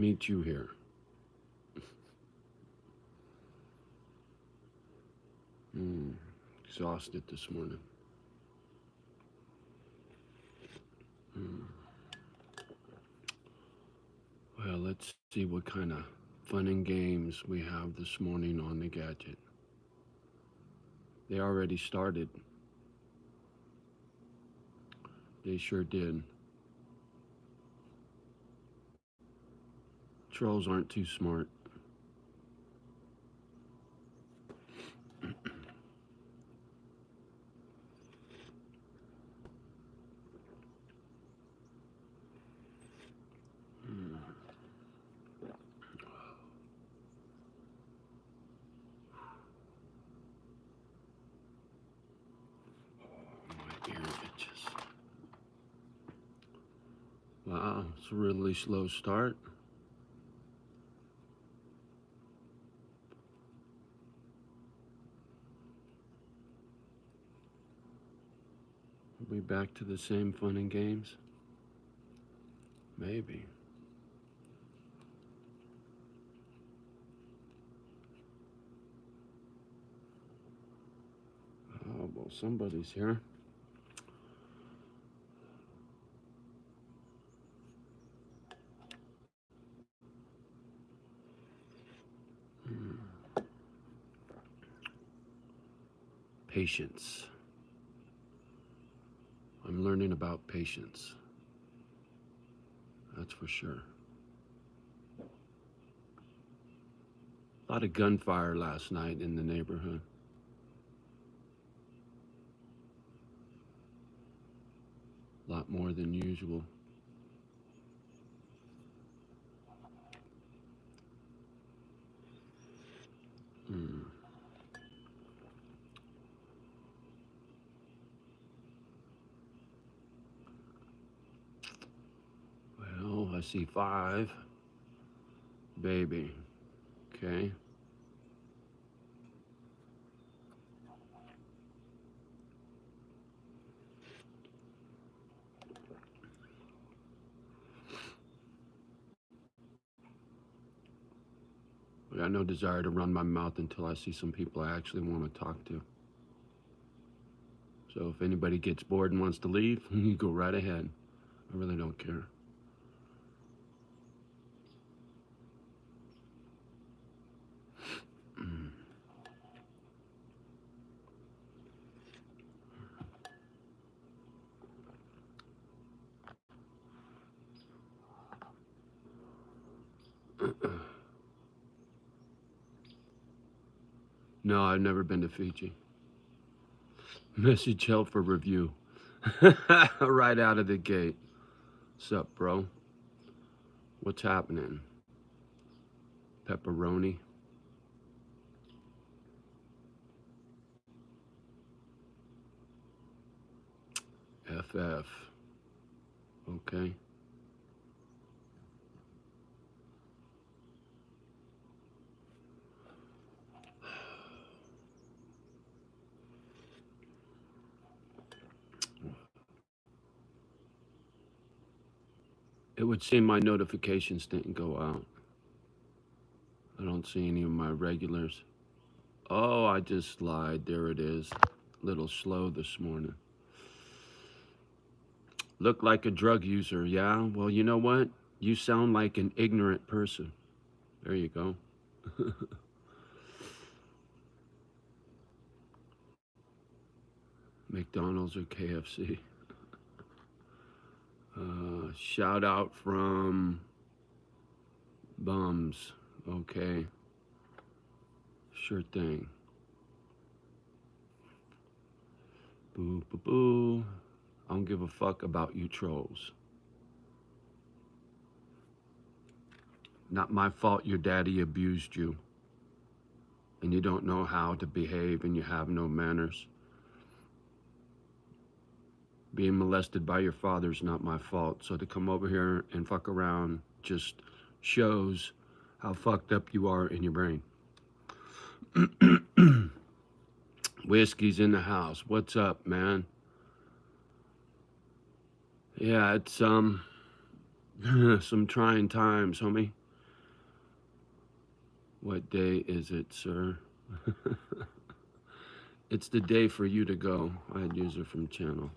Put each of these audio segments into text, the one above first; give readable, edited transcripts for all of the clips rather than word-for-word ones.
meet you here. Mm, exhausted this morning. Mm. Well, let's see what kind of fun and games we have this morning on the gadget. They already started. They sure did. Trolls aren't too smart. Mm. My ear itches. Wow, it's a really slow start. Are we back to the same fun and games? Maybe. Oh, well, somebody's here. Mm. Patience. I'm learning about patience. That's for sure. A lot of gunfire last night in the neighborhood. A lot more than usual. Mm. Well, I see 5. Baby. Okay. I got no desire to run my mouth until I see some people I actually want to talk to. So if anybody gets bored and wants to leave, you go right ahead. I really don't care. Mm. No, I've never been to Fiji. Message held for review. Right out of the gate. Sup, bro? What's happening? Pepperoni? FF. Okay. It would seem my notifications didn't go out. I don't see any of my regulars. Oh, I just lied. There it is. Little slow this morning. Look like a drug user, yeah? Well, you know what? You sound like an ignorant person. There you go. McDonald's or KFC. Shout out from Bums. Okay. Sure thing. Boo, boo, boo. I don't give a fuck about you trolls. Not my fault your daddy abused you and you don't know how to behave and you have no manners. Being molested by your father's not my fault. So to come over here and fuck around just shows how fucked up you are in your brain. Whiskey's in the house. What's up, man? Yeah, it's some trying times, homie. What day is it, sir? It's the day for you to go. I'd user from channel.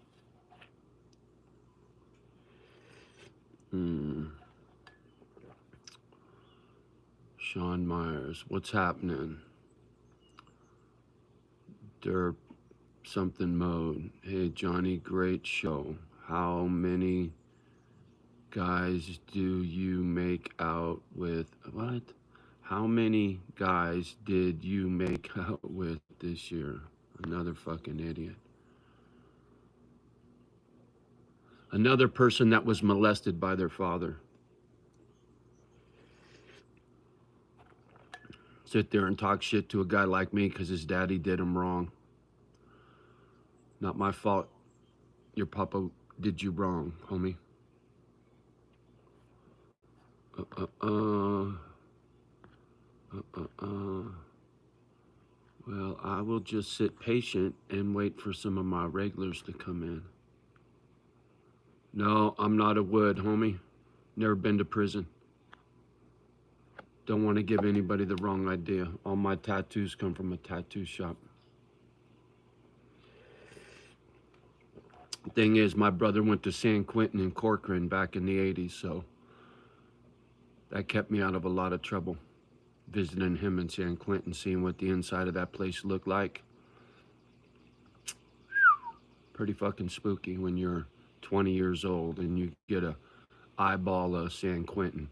Hmm. Sean Myers. What's happening? Derp something mode. Hey, Johnny, great show. How many guys do you make out with? What? How many guys did you make out with this year? Another fucking idiot. Another person that was molested by their father. Sit there and talk shit to a guy like me because his daddy did him wrong. Not my fault. Your papa did you wrong, homie. Uh, uh, uh, uh. Well, I will just sit patient and wait for some of my regulars to come in. No, I'm not a wood, homie. Never been to prison. Don't want to give anybody the wrong idea. All my tattoos come from a tattoo shop. Thing is, my brother went to San Quentin and Corcoran back in the 80s, so that kept me out of a lot of trouble. Visiting him in San Quentin, seeing what the inside of that place looked like. Pretty fucking spooky when you're 20 years old and you get a eyeball of San Quentin.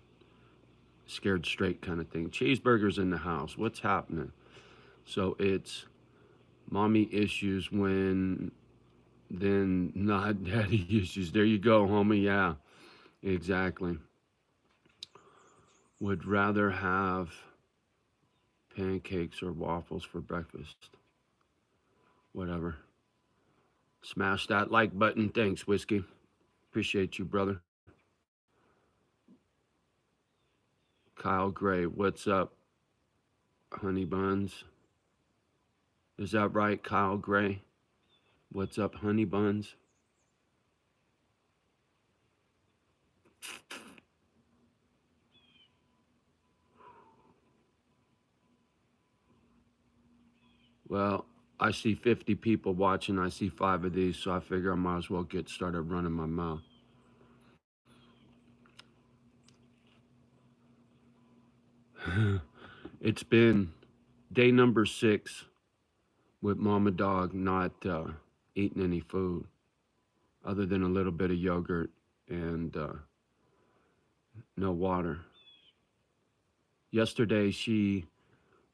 Scared straight kind of thing. Cheeseburgers in the house. What's happening? So it's mommy issues when then not daddy issues. There you go, homie. Yeah, exactly. Would rather have pancakes or waffles for breakfast. Whatever. Smash that like button. Thanks, Whiskey. Appreciate you, brother. Kyle Gray, what's up, honey buns? Is that right, Kyle Gray? What's up, honey buns? Well, I see 50 people watching. I see 5 of these, so I figure I might as well get started running my mouth. It's been day number 6 with Mama Dog not eating any food other than a little bit of yogurt and no water. Yesterday, she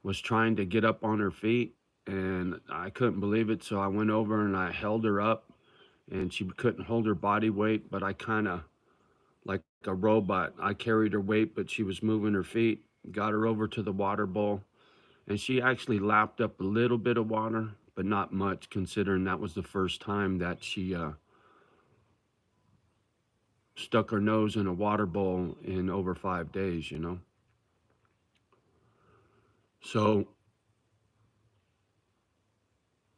was trying to get up on her feet, and I couldn't believe it, so I went over and I held her up, and she couldn't hold her body weight, but I kind of, like a robot, I carried her weight, but she was moving her feet, got her over to the water bowl, and she actually lapped up a little bit of water, but not much, considering that was the first time that she stuck her nose in a water bowl in over 5 days, you know? So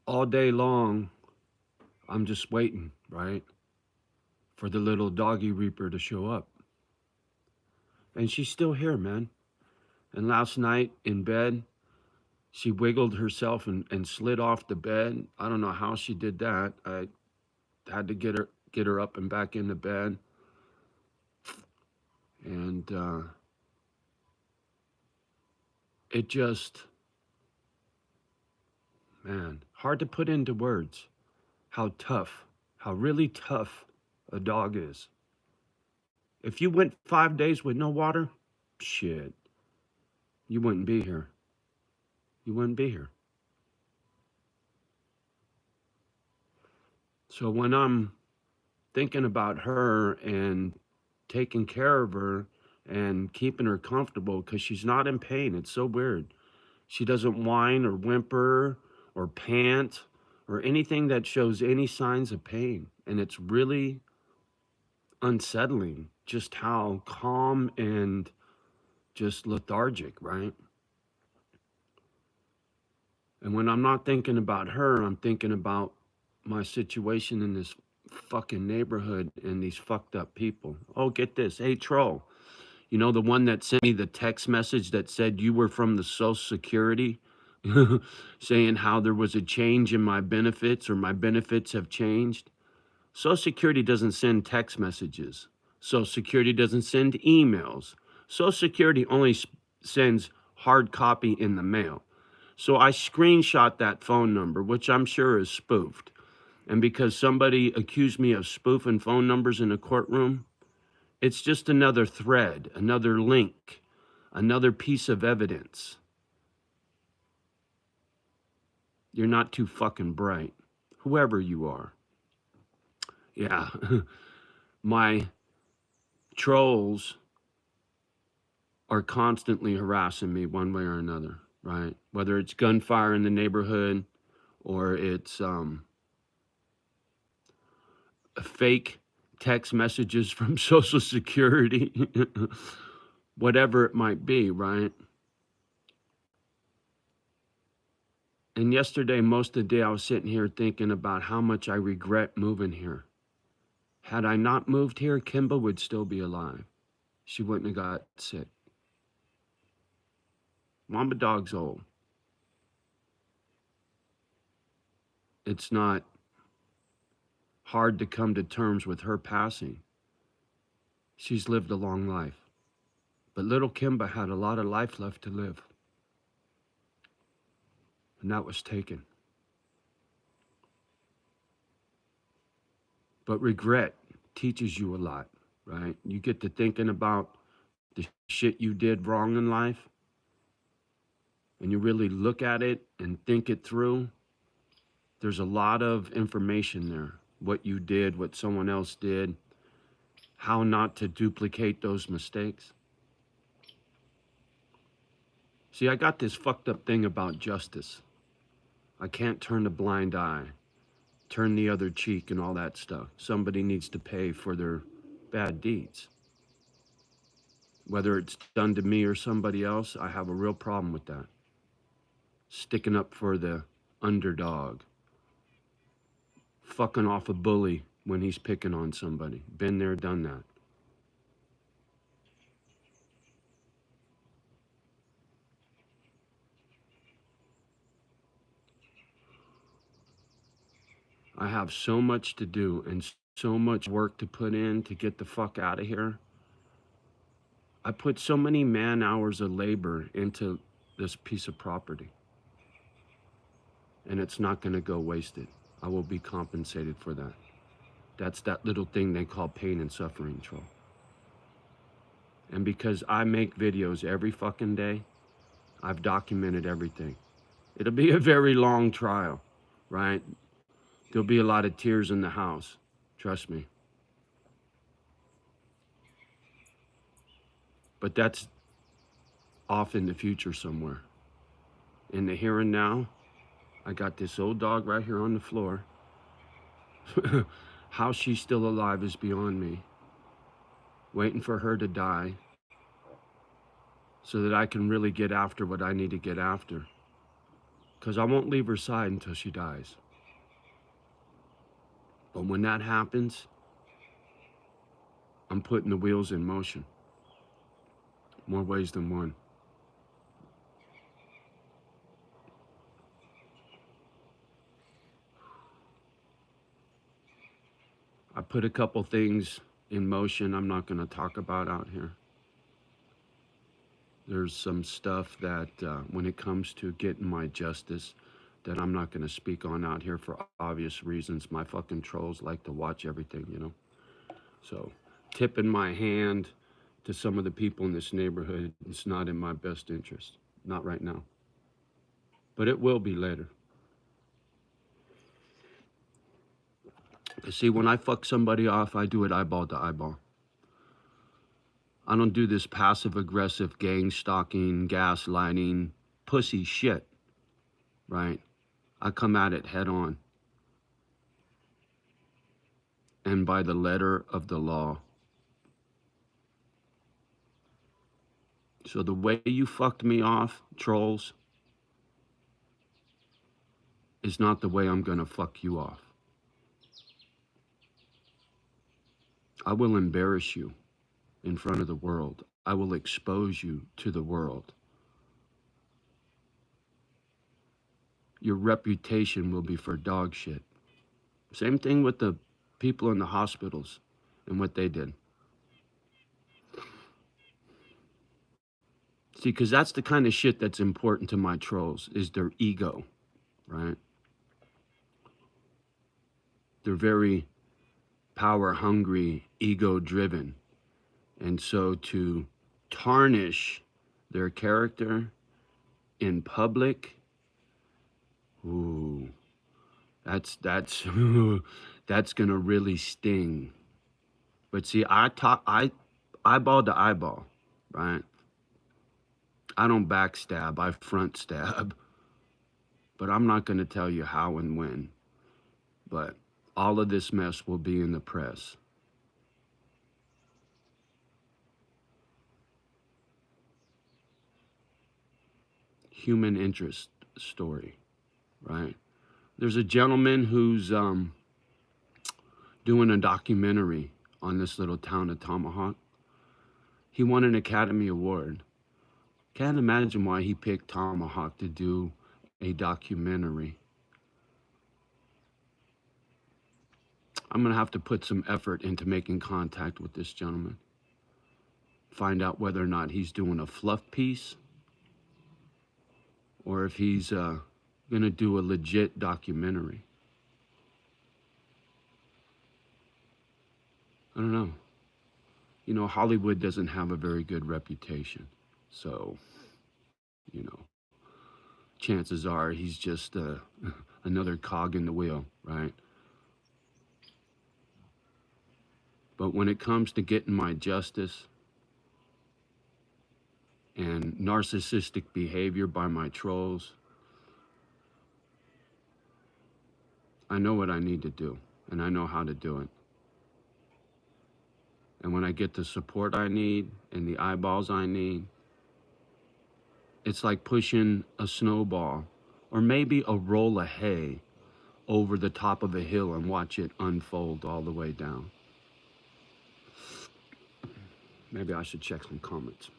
all day long, I'm just waiting, right, for the little doggy reaper to show up. And she's still here, man. And last night in bed, she wiggled herself and slid off the bed. I don't know how she did that. I had to get her up and back into bed. And it just, man, hard to put into words how tough, how really tough a dog is. If you went 5 days with no water, shit, you wouldn't be here. You wouldn't be here. So when I'm thinking about her and taking care of her and keeping her comfortable, because she's not in pain, it's so weird. She doesn't whine or whimper or pant or anything that shows any signs of pain. And it's really unsettling just how calm and just lethargic, right? And when I'm not thinking about her, I'm thinking about my situation in this fucking neighborhood and these fucked up people. Oh, get this. Hey, Troll, You know, the one that sent me the text message that said you were from the Social Security, saying how there was a change in my benefits or my benefits have changed. Social Security doesn't send text messages. Social Security doesn't send emails. Social Security only sends hard copy in the mail. So I screenshot that phone number, which I'm sure is spoofed. And because somebody accused me of spoofing phone numbers in a courtroom, it's just another thread, another link, another piece of evidence. You're not too fucking bright, whoever you are. Yeah, my trolls are constantly harassing me one way or another, right? Whether it's gunfire in the neighborhood or it's fake text messages from Social Security, whatever it might be, right? And yesterday, most of the day, I was sitting here thinking about how much I regret moving here. Had I not moved here, Kimba would still be alive. She wouldn't have got sick. Mama Dog's old. It's not hard to come to terms with her passing. She's lived a long life. But little Kimba had a lot of life left to live. And that was taken. But regret teaches you a lot, right? You get to thinking about the shit you did wrong in life, and you really look at it and think it through. There's a lot of information there. What you did, what someone else did, how not to duplicate those mistakes. See, I got this fucked up thing about justice. I can't turn a blind eye, turn the other cheek and all that stuff. Somebody needs to pay for their bad deeds. Whether it's done to me or somebody else, I have a real problem with that. Sticking up for the underdog. Fucking off a bully when he's picking on somebody. Been there, done that. I have so much to do and so much work to put in to get the fuck out of here. I put so many man hours of labor into this piece of property. And it's not going to go wasted. I will be compensated for that. That's that little thing they call pain and suffering, troll. And because I make videos every fucking day, I've documented everything. It'll be a very long trial, right? There'll be a lot of tears in the house. Trust me. But that's off in the future somewhere. In the here and now, I got this old dog right here on the floor. How she's still alive is beyond me. Waiting for her to die so that I can really get after what I need to get after. Because I won't leave her side until she dies. But when that happens, I'm putting the wheels in motion. More ways than one. I put a couple things in motion I'm not going to talk about out here. There's some stuff that when it comes to getting my justice that I'm not going to speak on out here for obvious reasons. My fucking trolls like to watch everything, you know. So tipping my hand to some of the people in this neighborhood, it's not in my best interest. Not right now. But it will be later. You see, when I fuck somebody off, I do it eyeball to eyeball. I don't do this passive-aggressive gang stalking, gaslighting, pussy shit, right? I come at it head on. And by the letter of the law. So the way you fucked me off, trolls, is not the way I'm gonna fuck you off. I will embarrass you in front of the world. I will expose you to the world. Your reputation will be for dog shit. Same thing with the people in the hospitals and what they did. See, because that's the kind of shit that's important to my trolls, is their ego, right? They're very power hungry, ego driven. And so to tarnish their character in public, ooh, that's that's gonna really sting. But see, I eyeball to eyeball, right? I don't backstab, I front stab. But I'm not gonna tell you how and when. But all of this mess will be in the press. Human interest story, right? There's a gentleman who's doing a documentary on this little town of Tomahawk. He won an Academy Award. Can't imagine why he picked Tomahawk to do a documentary. I'm gonna have to put some effort into making contact with this gentleman. Find out whether or not he's doing a fluff piece or if he's gonna do a legit documentary. I don't know. You know, Hollywood doesn't have a very good reputation. So, you know, chances are he's just another cog in the wheel, right? But when it comes to getting my justice and narcissistic behavior by my trolls, I know what I need to do and I know how to do it. And when I get the support I need and the eyeballs I need, it's like pushing a snowball or maybe a roll of hay over the top of a hill and watch it unfold all the way down. Maybe I should check some comments.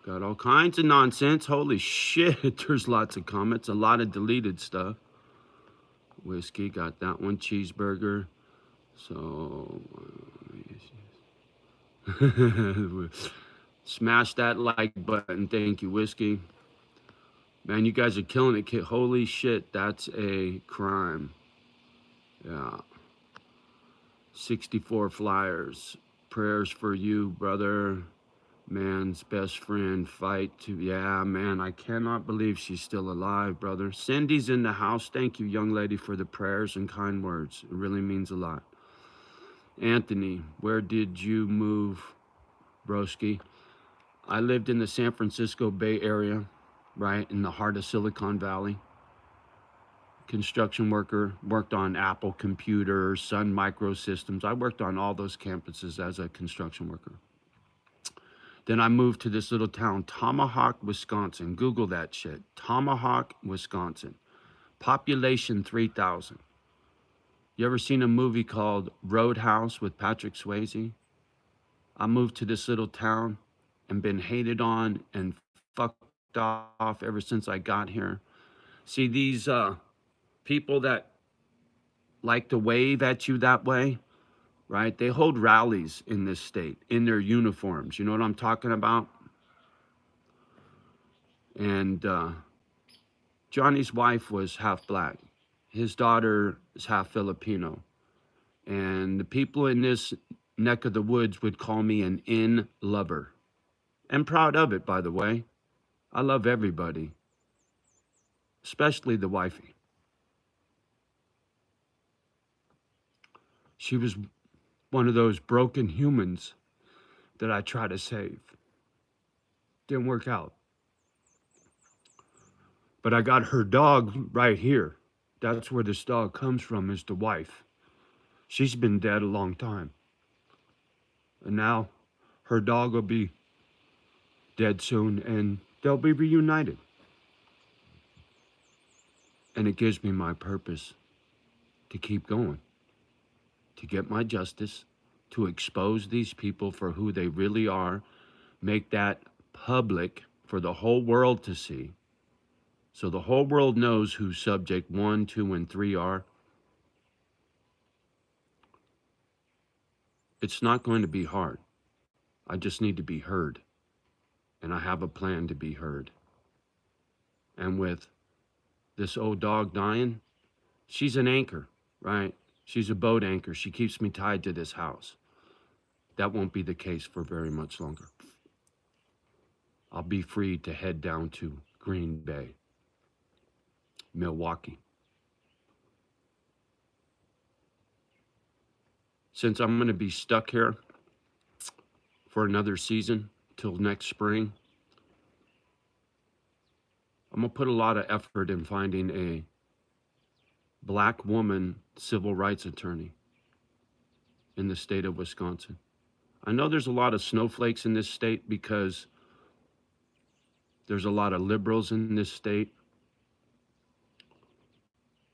Got all kinds of nonsense. Holy shit, there's lots of comments, a lot of deleted stuff. Whiskey, got that one. Cheeseburger. So, smash that like button. Thank you, Whiskey. Man, you guys are killing it, kid. Holy shit, that's a crime. Yeah. 64 flyers. Prayers for you, brother. Man's best friend fight to, yeah, man, I cannot believe she's still alive, brother. Cindy's in the house. Thank you, young lady, for the prayers and kind words. It really means a lot. Anthony, where did you move, broski? I lived in the San Francisco Bay Area, right in the heart of Silicon Valley. Construction worker, worked on Apple computers, Sun Microsystems. I worked on all those campuses as a construction worker. Then I moved to this little town, Tomahawk, Wisconsin. Google that shit. Tomahawk, Wisconsin. Population 3,000. You ever seen a movie called Roadhouse with Patrick Swayze? I moved to this little town and been hated on and fucked off ever since I got here. See, these people that like to wave at you that way, right? They hold rallies in this state in their uniforms. You know what I'm talking about? And Johnny's wife was half black. His daughter is half Filipino. And the people in this neck of the woods would call me an in lover. I'm proud of it, by the way. I love everybody, especially the wifey. She was one of those broken humans that I try to save. Didn't work out. But I got her dog right here. That's where this dog comes from, is the wife. She's been dead a long time. And now her dog will be dead soon and they'll be reunited. And it gives me my purpose to keep going, to get my justice, to expose these people for who they really are, make that public for the whole world to see, so the whole world knows who subject 1, 2, and 3 are. It's not going to be hard. I just need to be heard. And I have a plan to be heard. And with this old dog dying, she's an anchor, right? She's a boat anchor. She keeps me tied to this house. That won't be the case for very much longer. I'll be free to head down to Green Bay, Milwaukee. Since I'm going to be stuck here for another season till next spring, I'm going to put a lot of effort in finding a black woman civil rights attorney in the state of Wisconsin. I know there's a lot of snowflakes in this state because there's a lot of liberals in this state.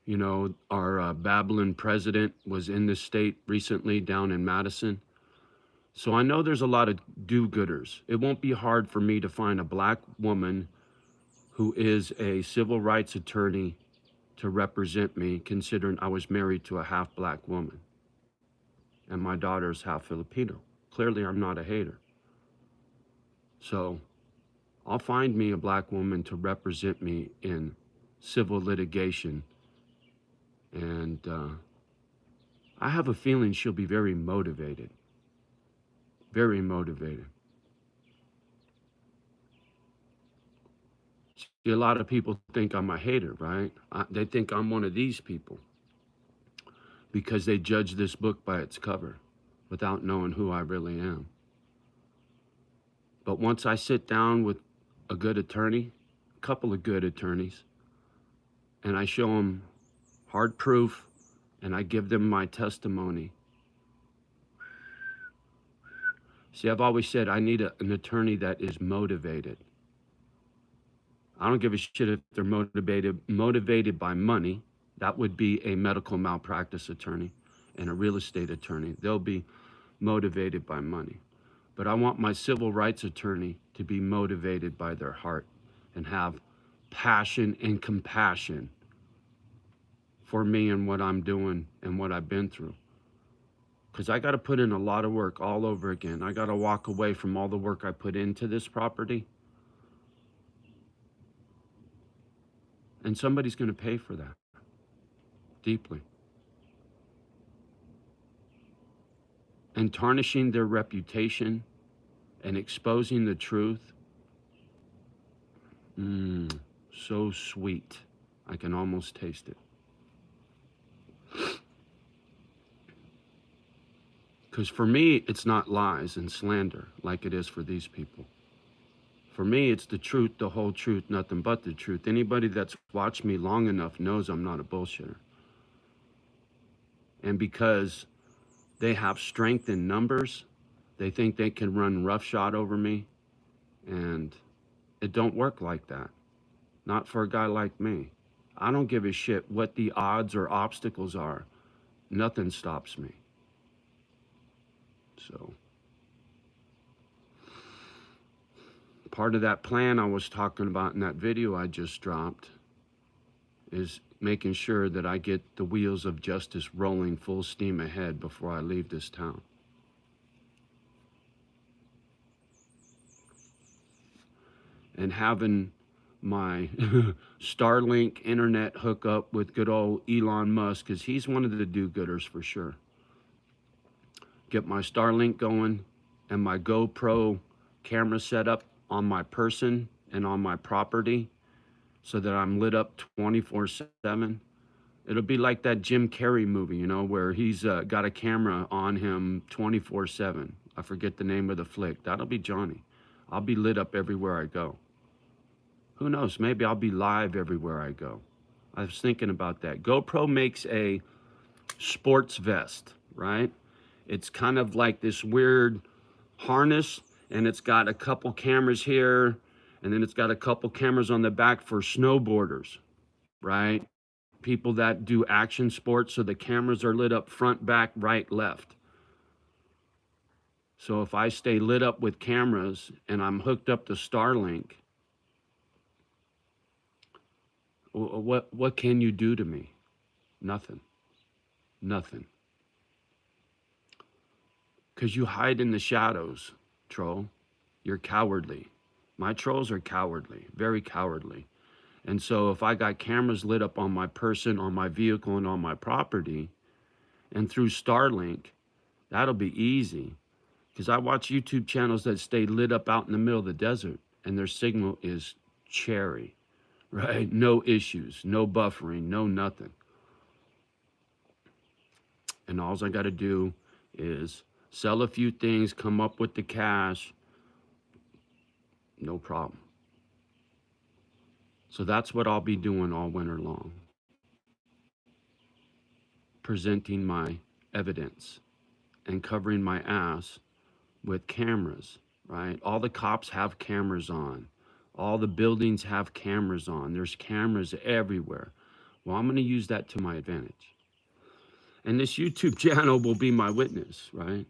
You know, our Babylon president was in this state recently down in Madison. So I know there's a lot of do-gooders. It won't be hard for me to find a black woman who is a civil rights attorney to represent me, considering I was married to a half-black woman and my daughter's half Filipino. Clearly, I'm not a hater. So I'll find me a black woman to represent me in civil litigation. And I have a feeling she'll be very motivated. Very motivated. See, a lot of people think I'm a hater, right? They think I'm one of these people because they judge this book by its cover without knowing who I really am. But once I sit down with a good attorney, a couple of good attorneys, and I show them hard proof and I give them my testimony. See, I've always said I need an attorney that is motivated. I don't give a shit if they're motivated by money. That would be a medical malpractice attorney and a real estate attorney. They'll be motivated by money. But I want my civil rights attorney to be motivated by their heart and have passion and compassion for me and what I'm doing and what I've been through. Because I got to put in a lot of work all over again. I got to walk away from all the work I put into this property. And somebody's going to pay for that deeply. And tarnishing their reputation and exposing the truth, so sweet. I can almost taste it. Because for me, it's not lies and slander like it is for these people. For me, it's the truth, the whole truth, nothing but the truth. Anybody that's watched me long enough knows I'm not a bullshitter. And because they have strength in numbers, they think they can run roughshod over me. And it don't work like that. Not for a guy like me. I don't give a shit what the odds or obstacles are. Nothing stops me. So part of that plan I was talking about in that video I just dropped is making sure that I get the wheels of justice rolling full steam ahead before I leave this town. And having my Starlink internet hookup with good old Elon Musk, because he's one of the do-gooders for sure. Get my Starlink going and my GoPro camera set up on my person and on my property so that I'm lit up 24/7. It'll be like that Jim Carrey movie, you know, where he's got a camera on him 24/7. I forget the name of the flick. That'll be Johnny. I'll be lit up everywhere I go. Who knows? Maybe I'll be live everywhere I go. I was thinking about that. GoPro makes a sports vest, right? It's kind of like this weird harness, and it's got a couple cameras here, and then it's got a couple cameras on the back for snowboarders, right? People that do action sports, so the cameras are lit up front, back, right, left. So if I stay lit up with cameras and I'm hooked up to Starlink, what can you do to me? Nothing. Nothing. Because you hide in the shadows, troll. You're cowardly. My trolls are cowardly, very cowardly. And so if I got cameras lit up on my person, on my vehicle, and on my property, and through Starlink, that'll be easy. Because I watch YouTube channels that stay lit up out in the middle of the desert, and their signal is cherry, right? No issues, no buffering, no nothing. And all I got to do is sell a few things, come up with the cash, no problem. So that's what I'll be doing all winter long. Presenting my evidence and covering my ass with cameras, right? All the cops have cameras on. All the buildings have cameras on. There's cameras everywhere. Well, I'm going to use that to my advantage. And this YouTube channel will be my witness, right?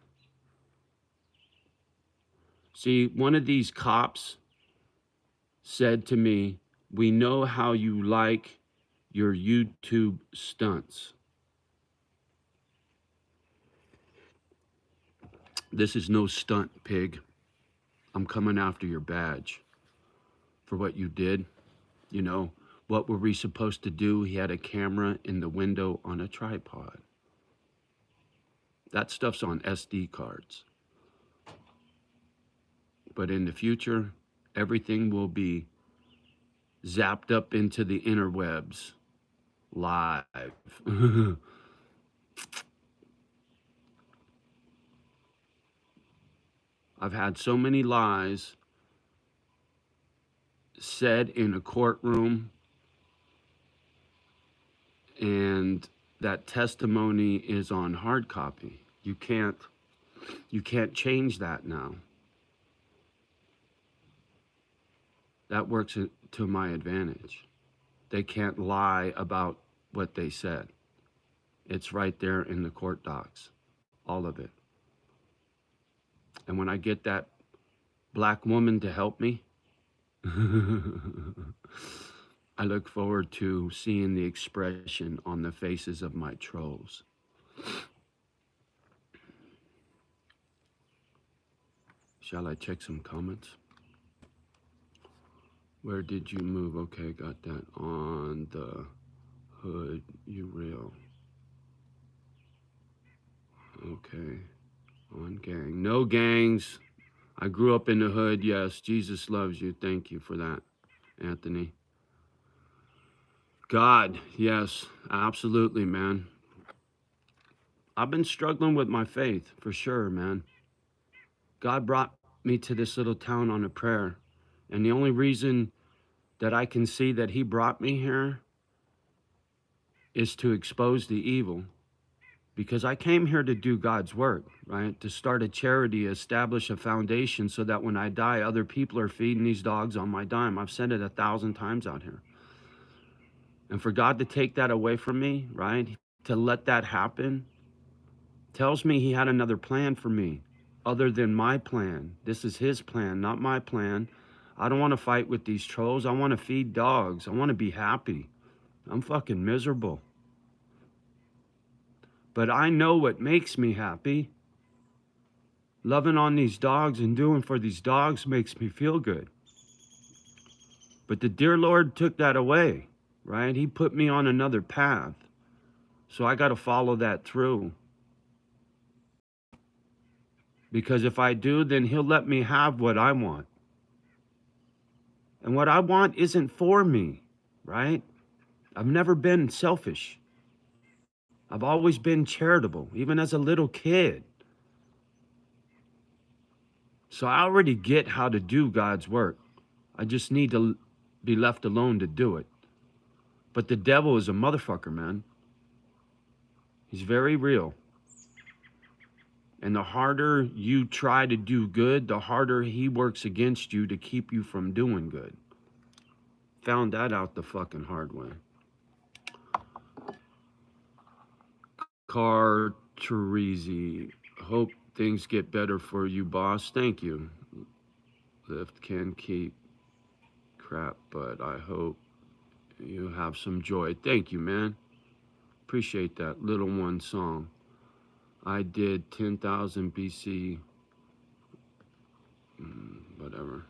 See, one of these cops said to me, "We know how you like your YouTube stunts." This is no stunt, pig. I'm coming after your badge for what you did. You know, what were we supposed to do? He had a camera in the window on a tripod. That stuff's on SD cards. But in the future, everything will be zapped up into the interwebs live. I've had so many lies said in a courtroom, and that testimony is on hard copy. You can't change that now. That works to my advantage. They can't lie about what they said. It's right there in the court docs, all of it. And when I get that black woman to help me, I look forward to seeing the expression on the faces of my trolls. Shall I check some comments? Where did you move? Okay, got that. On the hood, you rail. Okay. On gang. No gangs. I grew up in the hood. Yes, Jesus loves you. Thank you for that, Anthony. God, yes, absolutely, man. I've been struggling with my faith, for sure, man. God brought me to this little town on a prayer. And the only reason that I can see that he brought me here is to expose the evil. Because I came here to do God's work, right? To start a charity, establish a foundation so that when I die, other people are feeding these dogs on my dime. I've said it 1,000 times out here. And for God to take that away from me, right? To let that happen, tells me he had another plan for me other than my plan. This is his plan, not my plan. I don't want to fight with these trolls. I want to feed dogs. I want to be happy. I'm fucking miserable. But I know what makes me happy. Loving on these dogs and doing for these dogs makes me feel good. But the dear Lord took that away, right? He put me on another path. So I got to follow that through. Because if I do, then he'll let me have what I want. And what I want isn't for me, right? I've never been selfish. I've always been charitable, even as a little kid. So I already get how to do God's work. I just need to be left alone to do it. But the devil is a motherfucker, man. He's very real. And the harder you try to do good, the harder he works against you to keep you from doing good. Found that out the fucking hard way. Car Teresi, hope things get better for you, boss. Thank you. Lift can keep crap, but I hope you have some joy. Thank you, man. Appreciate that. Little One song. I did 10,000 BC. Whatever.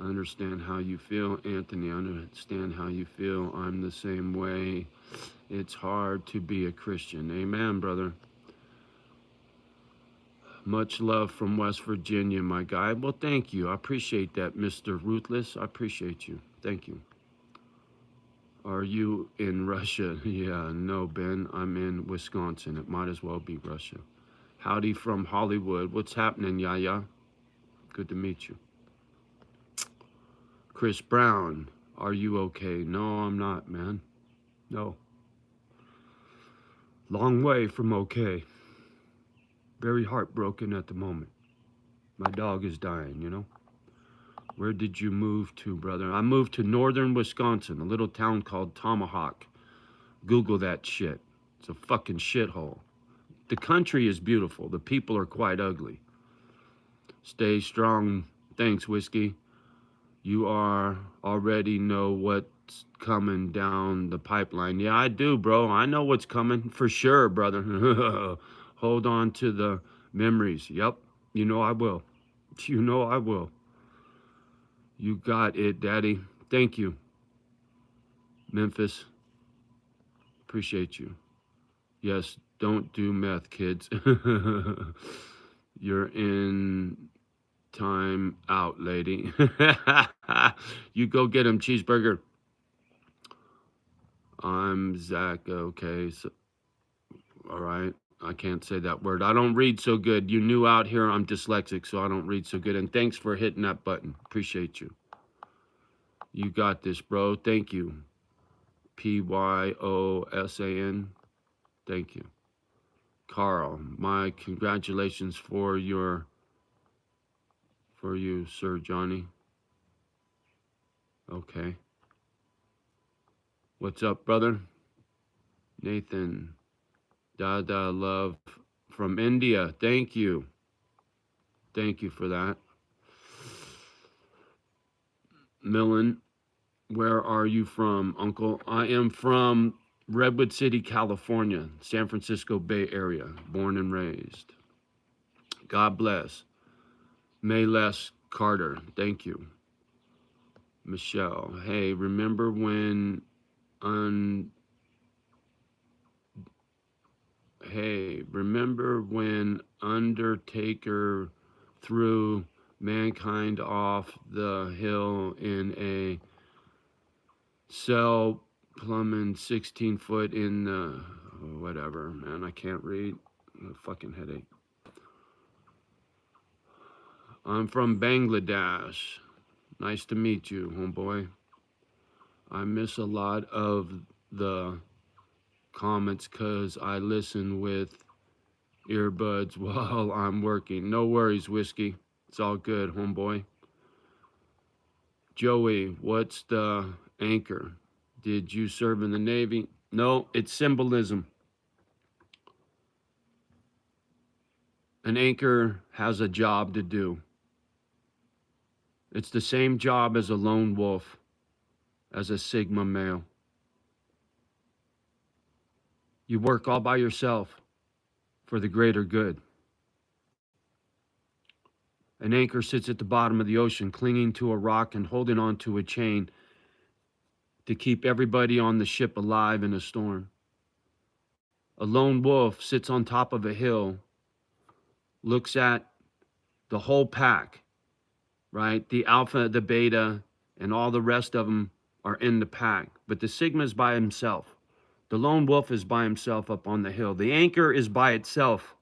I understand how you feel, Anthony. I understand how you feel. I'm the same way. It's hard to be a Christian. Amen, brother. Much love from West Virginia, my guy. Well, thank you. I appreciate that, Mr. Ruthless. I appreciate you. Thank you. Are you in Russia? Yeah, no, Ben. I'm in Wisconsin. It might as well be Russia. Howdy from Hollywood. What's happening, Yaya? Good to meet you. Chris Brown. Are you okay? No, I'm not, man. No. Long way from okay. Very heartbroken at the moment. My dog is dying, you know? Where did you move to, brother? I moved to northern Wisconsin, a little town called Tomahawk. Google that shit. It's a fucking shithole. The country is beautiful. The people are quite ugly. Stay strong. Thanks, Whiskey. You are already know what's coming down the pipeline. Yeah, I do, bro. I know what's coming for sure, brother. Hold on to the memories. Yep. You know I will. You know I will. You got it, Daddy. Thank you. Memphis. Appreciate you. Yes, don't do meth, kids. You're in time out, lady. You go get him, cheeseburger. I'm Zach. Okay, so, all right. I can't say that word. I don't read so good. You new out here. I'm dyslexic, so I don't read so good. And thanks for hitting that button. Appreciate you. You got this, bro. Thank you. Pyosan. Thank you. Carl, my congratulations for you, Sir Johnny. Okay. What's up, brother? Nathan. Dada love from India. Thank you. Thank you for that. Millen, where are you from, Uncle? I am from Redwood City, California, San Francisco Bay Area, born and raised. God bless. Mayles Carter, thank you. Michelle, hey, remember when Undertaker threw mankind off the hill in a cell plumbing 16 foot in the whatever, man, I can't read. A fucking headache. I'm from Bangladesh. Nice to meet you, homeboy. I miss a lot of the comments because I listen with earbuds while I'm working. No worries, Whiskey. It's all good, homeboy. Joey, what's the anchor? Did you serve in the Navy? No, it's symbolism. An anchor has a job to do. It's the same job as a lone wolf, as a Sigma male. You work all by yourself for the greater good. An anchor sits at the bottom of the ocean, clinging to a rock and holding on to a chain to keep everybody on the ship alive in a storm. A lone wolf sits on top of a hill, looks at the whole pack, right? The alpha, the beta, and all the rest of them are in the pack. But the Sigma is by himself. The lone wolf is by himself up on the hill. The anchor is by itself,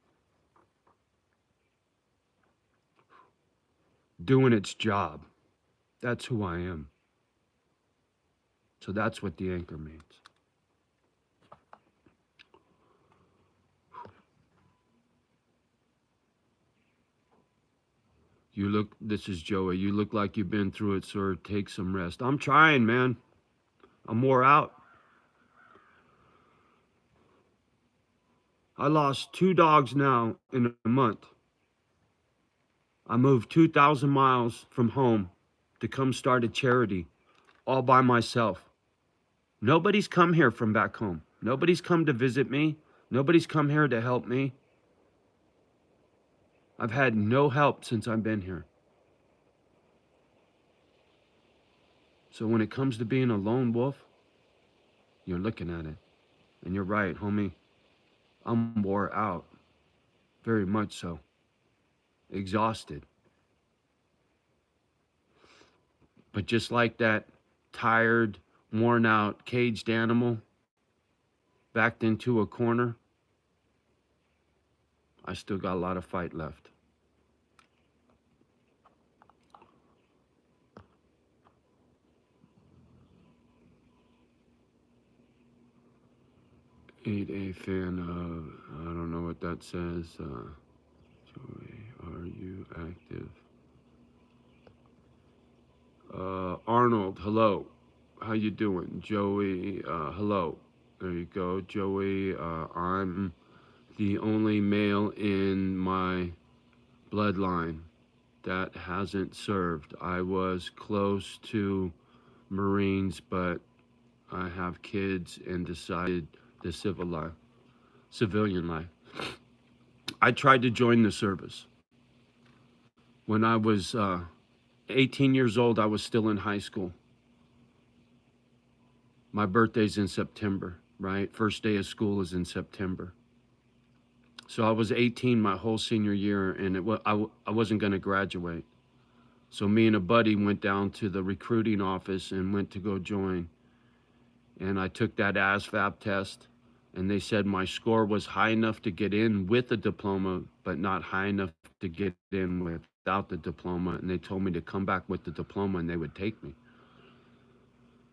doing its job. That's who I am. So that's what the anchor means. You look, this is Joey, you look like you've been through it, sir. Take some rest. I'm trying, man. I'm wore out. I lost 2 dogs now in a month. I moved 2,000 miles from home to come start a charity all by myself. Nobody's come here from back home. Nobody's come to visit me. Nobody's come here to help me. I've had no help since I've been here. So when it comes to being a lone wolf, you're looking at it. And you're right, homie. I'm wore out. Very much so. Exhausted. But just like that tired, worn out, caged animal backed into a corner, I still got a lot of fight left. Ain't a fan of, I don't know what that says. Joey, are you active? Arnold, hello. How you doing? Joey, hello. There you go, Joey. I'm the only male in my bloodline that hasn't served. I was close to Marines, but I have kids and decided the civilian life. I tried to join the service. When I was 18 years old, I was still in high school. My birthday's in September, right? First day of school is in September. So I was 18 my whole senior year, and I wasn't going to graduate. So me and a buddy went down to the recruiting office and went to go join. And I took that ASVAB test, and they said my score was high enough to get in with a diploma, but not high enough to get in without the diploma. And they told me to come back with the diploma and they would take me.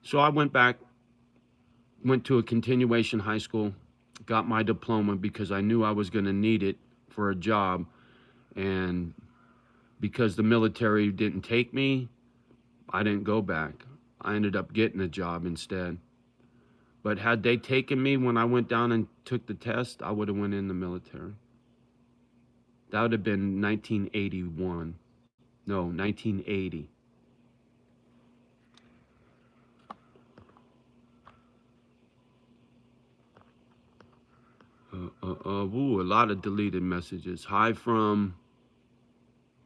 So I went back, went to a continuation high school, got my diploma because I knew I was going to need it for a job. And because the military didn't take me, I didn't go back. I ended up getting a job instead. But had they taken me when I went down and took the test, I would have went in the military. That would have been 1981. No, 1980. Ooh, a lot of deleted messages. Hi from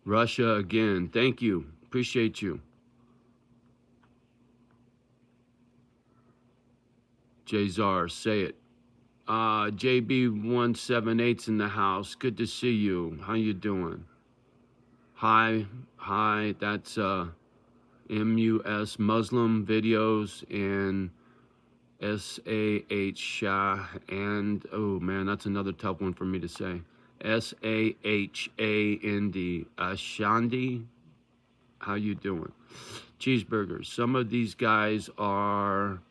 Russia again. Thank you. Appreciate you. Jzar, say it. JB178's in the house. Good to see you. How you doing? Hi, that's MUS Muslim videos and SAH Shah, and oh man, that's another tough one for me to say. SAHAND, Ashandi. How you doing? Cheeseburgers. Some of these guys are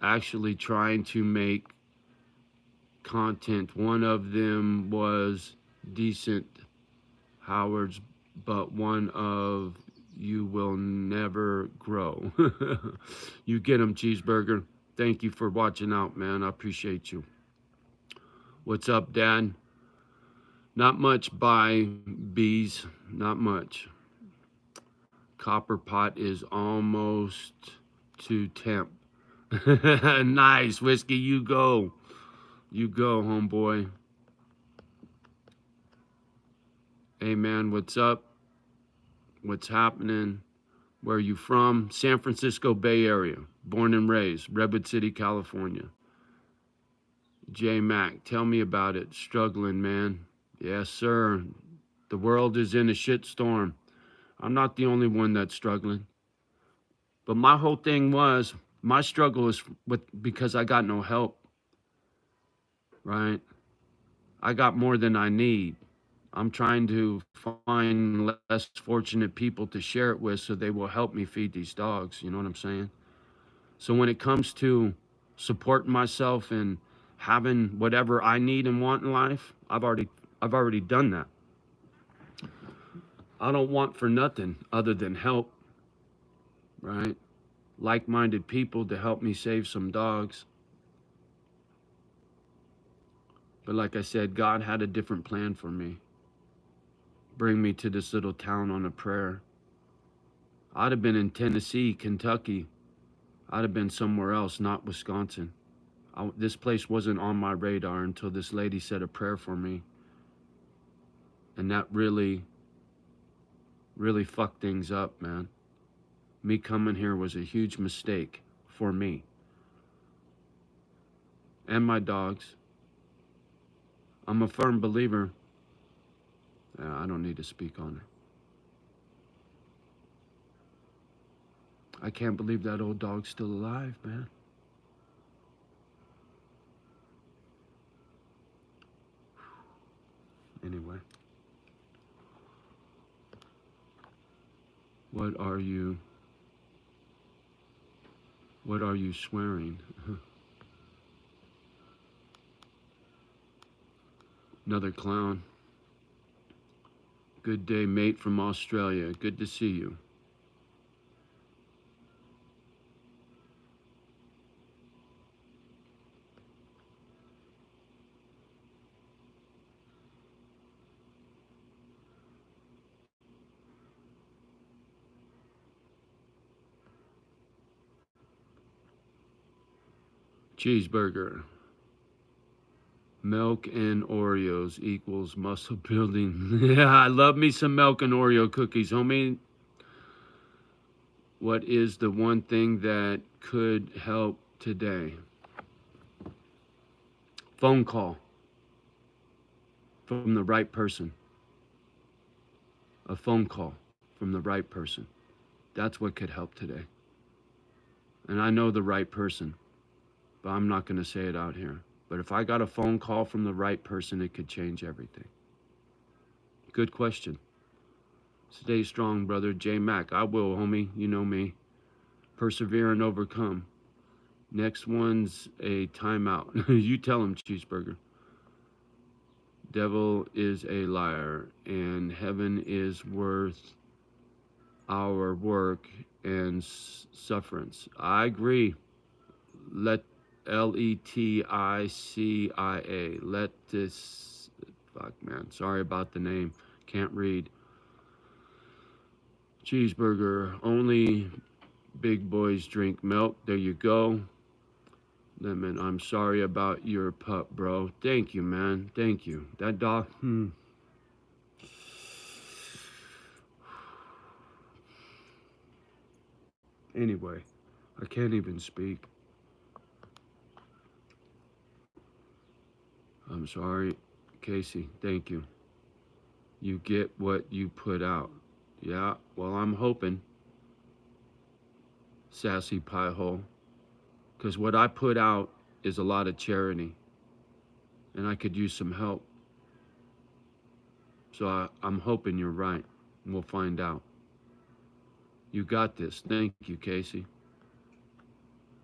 actually trying to make content. One of them was decent, Howard's, but one of you will never grow. You get them, Cheeseburger. Thank you for watching out, man. I appreciate you. What's up, Dad? Not much by bees. Not much. Copper pot is almost to temp. Nice, Whiskey. You go. You go, homeboy. Hey, man, what's up? What's happening? Where are you from? San Francisco Bay Area. Born and raised. Redwood City, California. J Mac, tell me about it. Struggling, man. Yes, sir. The world is in a shitstorm. I'm not the only one that's struggling. But my whole thing was, my struggle is because I got no help. Right? I got more than I need. I'm trying to find less fortunate people to share it with so they will help me feed these dogs. You know what I'm saying? So when it comes to supporting myself and having whatever I need and want in life, I've already done that. I don't want for nothing other than help, right? Like-minded people to help me save some dogs. But like I said, God had a different plan for me. bring me to this little town on a prayer. I'd have been in Tennessee, Kentucky. I'd have been somewhere else, not Wisconsin. This place wasn't on my radar until this lady said a prayer for me. And that really, really fucked things up, man. Me coming here was a huge mistake for me and my dogs. I'm a firm believer. I don't need to speak on it. I can't believe that old dog's still alive, man. Anyway. What are you swearing? Another clown. Good day, mate from Australia. Good to see you. Cheeseburger. Milk and Oreos equals muscle building. Yeah, I love me some milk and Oreo cookies, homie. What is the one thing that could help today? Phone call from the right person. A phone call from the right person. That's what could help today. And I know the right person, but I'm not going to say it out here. But if I got a phone call from the right person, it could change everything. Good question. Stay strong, brother. J Mac. I will, homie. You know me. Persevere and overcome. Next one's a timeout. You tell him, Cheeseburger. Devil is a liar, and heaven is worth our work and sufferance. I agree. Leticia. Let this. Fuck, man. Sorry about the name. Can't read. Cheeseburger. Only big boys drink milk. There you go. Lemon. I'm sorry about your pup, bro. Thank you, man. Thank you. That dog. Anyway, I can't even speak. I'm sorry, Casey. Thank you. You get what you put out. Yeah, well, I'm hoping, sassy piehole, because what I put out is a lot of charity, and I could use some help. So I'm hoping you're right, and we'll find out. You got this. Thank you, Casey.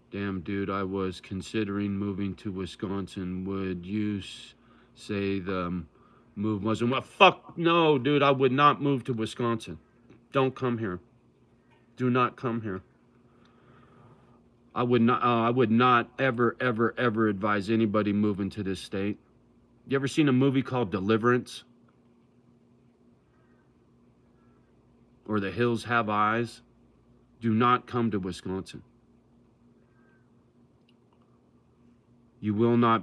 Damn, dude, I was considering moving to Wisconsin. Would you say the move wasn't well? Fuck no, dude, I would not move to Wisconsin. Don't come here. Do not come here. I would not ever advise anybody moving to this state. You ever seen a movie called Deliverance? Or The Hills Have Eyes? Do not come to Wisconsin. You will not.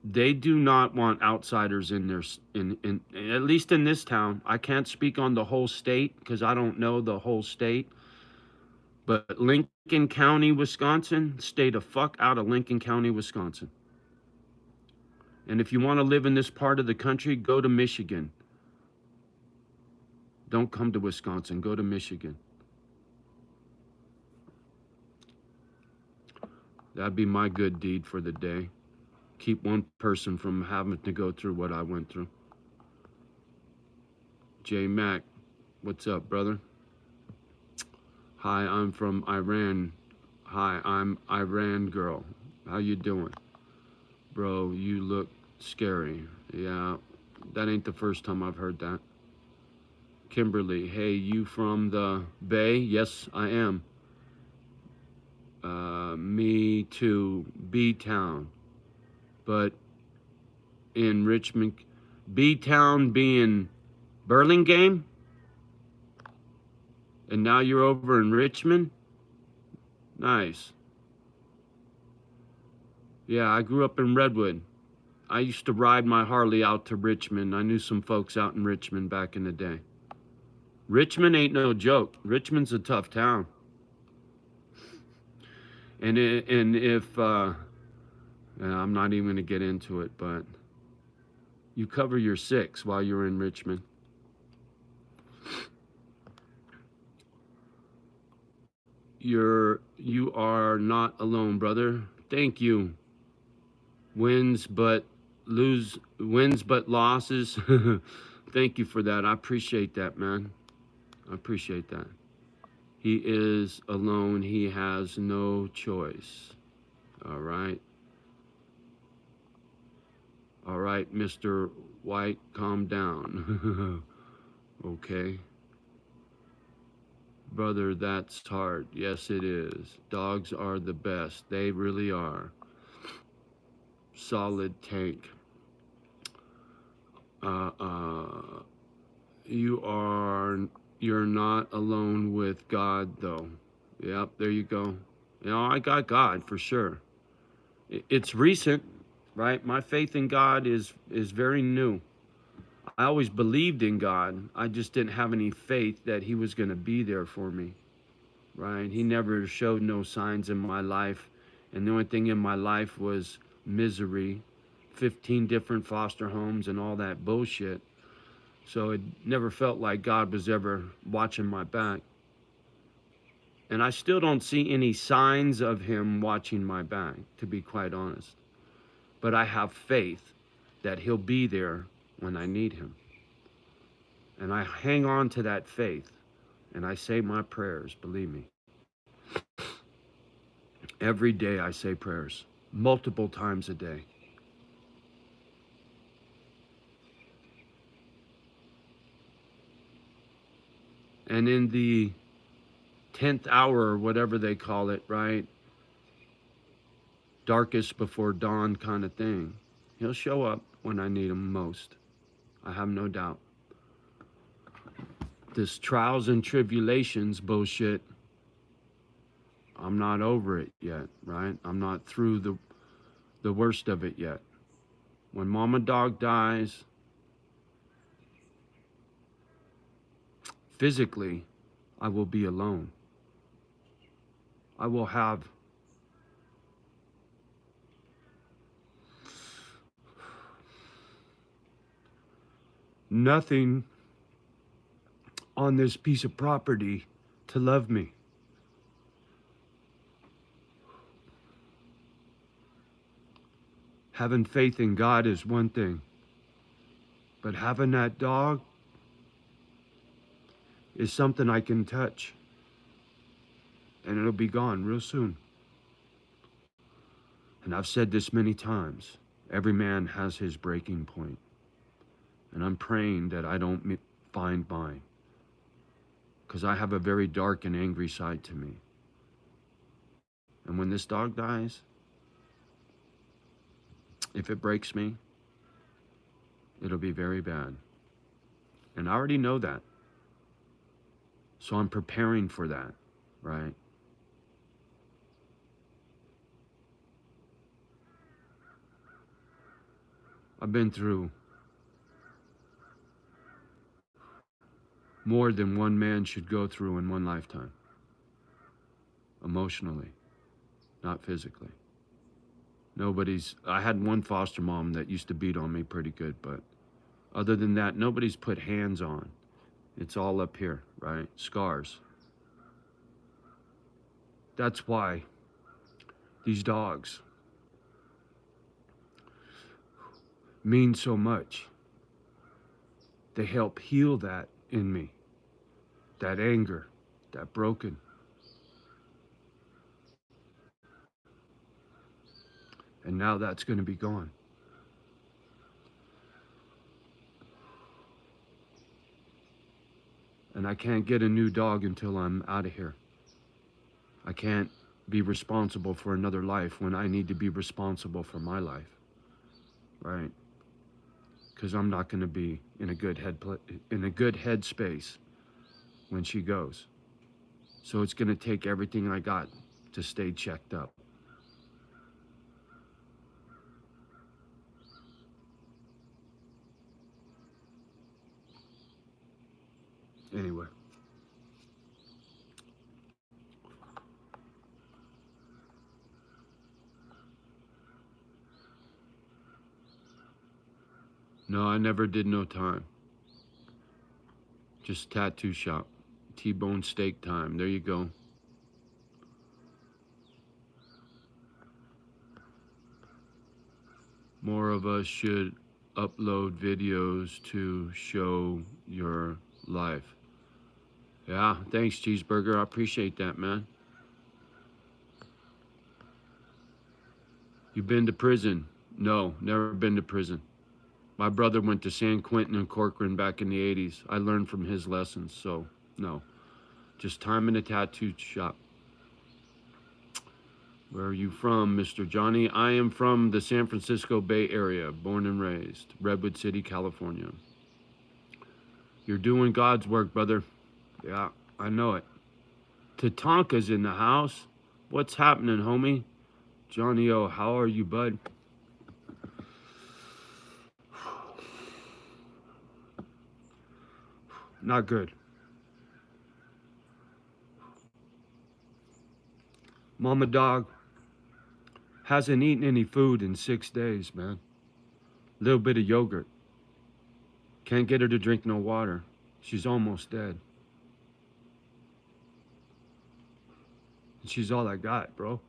They do not want outsiders in their in at least in this town. I can't speak on the whole state because I don't know the whole state. But Lincoln County, Wisconsin, stay the fuck out of Lincoln County, Wisconsin. And if you want to live in this part of the country, go to Michigan. Don't come to Wisconsin. Go to Michigan. That'd be my good deed for the day. Keep one person from having to go through what I went through. J Mac, what's up, brother? Hi, I'm from Iran. Hi, I'm Iran girl. How you doing? Bro, you look scary. Yeah, that ain't the first time I've heard that. Kimberly, hey, you from the Bay? Yes, I am. Me too. B-Town. But in Richmond, B-Town being Burlingame? And now you're over in Richmond? Nice. Yeah, I grew up in Redwood. I used to ride my Harley out to Richmond. I knew some folks out in Richmond back in the day. Richmond ain't no joke. Richmond's a tough town. And if I'm not even going to get into it, but you cover your 6 while you're in Richmond. You are not alone, brother. Thank you. Wins but losses. Thank you for that. I appreciate that, man. I appreciate that. He is alone. He has no choice. All right. All right, Mr. White, calm down. Okay. Brother, that's hard. Yes, it is. Dogs are the best. They really are. Solid tank. You're not alone with God, though. Yep, there you go. You know, I got God for sure. It's recent, right? My faith in God is very new. I always believed in God. I just didn't have any faith that he was going to be there for me, right? He never showed no signs in my life. And the only thing in my life was misery, 15 different foster homes and all that bullshit. So it never felt like God was ever watching my back. And I still don't see any signs of him watching my back, to be quite honest. But I have faith that he'll be there when I need him. And I hang on to that faith. And I say my prayers, believe me. Every day I say prayers, multiple times a day. And in the 10th hour, or whatever they call it, right? Darkest before dawn kind of thing. He'll show up when I need him most. I have no doubt. This trials and tribulations bullshit, I'm not over it yet, right? I'm not through the worst of it yet. When mama dog dies, physically, I will be alone. I will have nothing on this piece of property to love me. Having faith in God is one thing, but having that dog is something I can touch, and it'll be gone real soon. And I've said this many times, every man has his breaking point, and I'm praying that I don't find mine, because I have a very dark and angry side to me. And when this dog dies, if it breaks me, it'll be very bad. And I already know that. So I'm preparing for that, right? I've been through more than one man should go through in one lifetime. Emotionally, not physically. I had one foster mom that used to beat on me pretty good, but other than that, nobody's put hands on. It's all up here, right? Scars. That's why these dogs mean so much. They help heal that in me, that anger, that broken. And now that's going to be gone. And I can't get a new dog until I'm out of here. I can't be responsible for another life when I need to be responsible for my life, right? because I'm not going to be in a good headspace when she goes. So it's going to take everything I got to stay checked up. Anyway. No, I never did no time. Just tattoo shop. T-bone steak time. There you go. More of us should upload videos to show your life. Yeah, thanks, Cheeseburger. I appreciate that, man. You been to prison? No, never been to prison. My brother went to San Quentin and Corcoran back in the 80s. I learned from his lessons, so no. Just time in a tattoo shop. Where are you from, Mr. Johnny? I am from the San Francisco Bay Area, born and raised, Redwood City, California. You're doing God's work, brother. Yeah, I know it. Tatanka's in the house. What's happening, homie? JohnnyO, how are you, bud? Not good. Mama dog hasn't eaten any food in 6 days, man. Little bit of yogurt. Can't get her to drink no water. She's almost dead. And she's all I got, bro.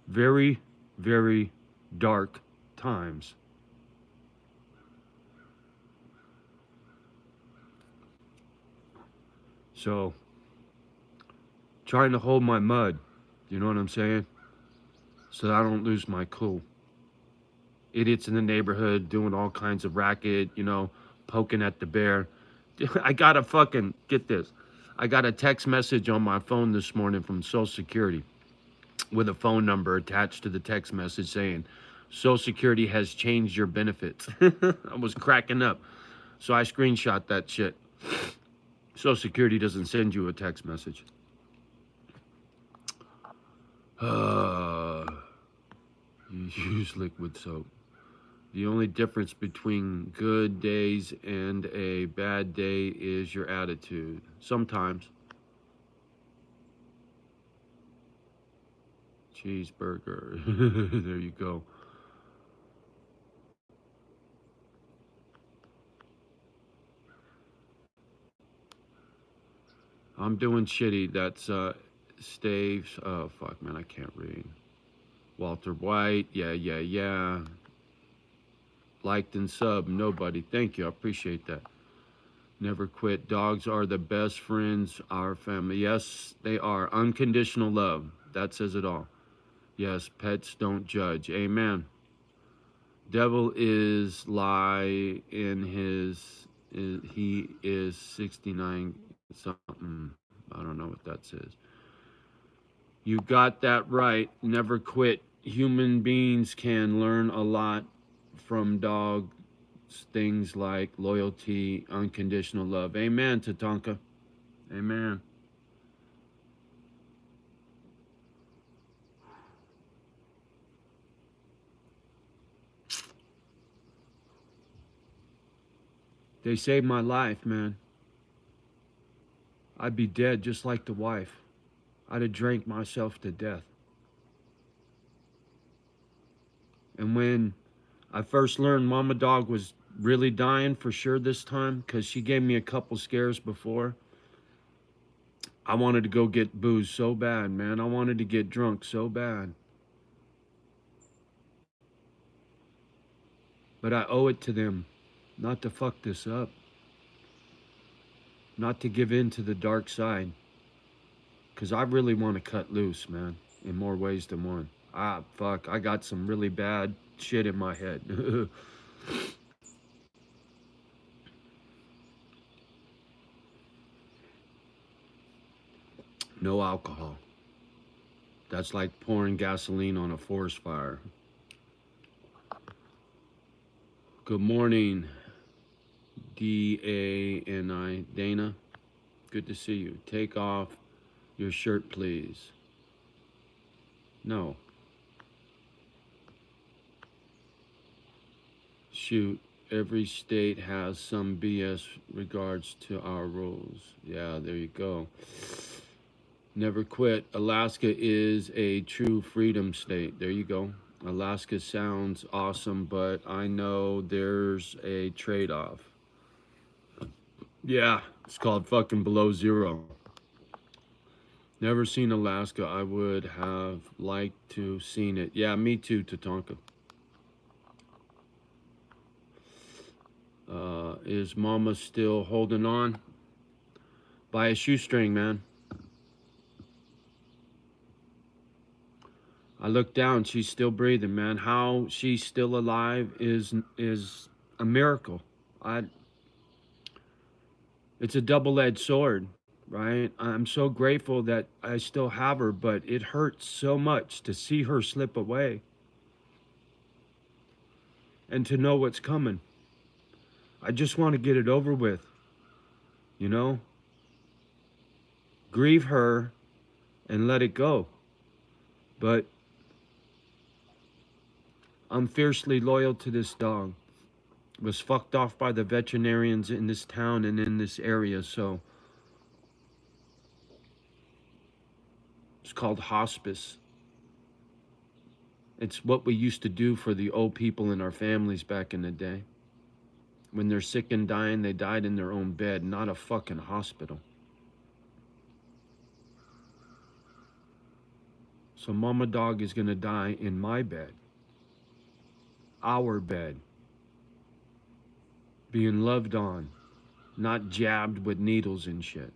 Very, very dark times. So, trying to hold my mud, you know what I'm saying? So that I don't lose my cool. Idiots in the neighborhood doing all kinds of racket, you know, poking at the bear. I got a fucking, get this, I got a text message on my phone this morning from Social Security with a phone number attached to the text message saying, Social Security has changed your benefits. I was cracking up. So I screenshot that shit. Social Security doesn't send you a text message. You use liquid soap. The only difference between good days and a bad day is your attitude. Sometimes. Cheeseburger. There you go. I'm doing shitty. That's Staves. Oh, fuck, man. I can't read. Walter White. Yeah. Liked and sub. Nobody. Thank you. I appreciate that. Never quit. Dogs are the best friends, our family. Yes, they are. Unconditional love. That says it all. Yes, pets don't judge. Amen. Devil is lie in he is 69 something. I don't know what that says. You got that right. Never quit. Human beings can learn a lot from dogs. Things like loyalty, unconditional love. Amen, Tatanka. Amen. They saved my life, man. I'd be dead just like the wife. I'd have drank myself to death. And when I first learned Mama Dog was really dying for sure this time, because she gave me a couple scares before, I wanted to go get booze so bad, man. I wanted to get drunk so bad. But I owe it to them not to fuck this up. Not to give in to the dark side. Because I really want to cut loose, man. In more ways than one. Fuck. I got some really bad shit in my head. No alcohol. That's like pouring gasoline on a forest fire. Good morning, D-A-N-I. Dana, good to see you. Take off your shirt, please. No. Shoot, every state has some BS regards to our rules. Yeah, there you go. Never quit. Alaska is a true freedom state. There you go. Alaska sounds awesome, but I know there's a trade-off. Yeah, it's called fucking below zero. Never seen Alaska. I would have liked to seen it. Yeah, me too, Tatanka. Is Mama still holding on? By a shoestring, man. I look down, she's still breathing, man. How she's still alive is a miracle. It's a double-edged sword, right? I'm so grateful that I still have her, but it hurts so much to see her slip away and to know what's coming. I just want to get it over with, you know? Grieve her and let it go. But I'm fiercely loyal to this dog. Was fucked off by the veterinarians in this town and in this area, so it's called hospice. It's what we used to do for the old people in our families back in the day. When they're sick and dying, they died in their own bed, not a fucking hospital. So Mama Dog is gonna die in my bed. Our bed. Being loved on, not jabbed with needles and shit.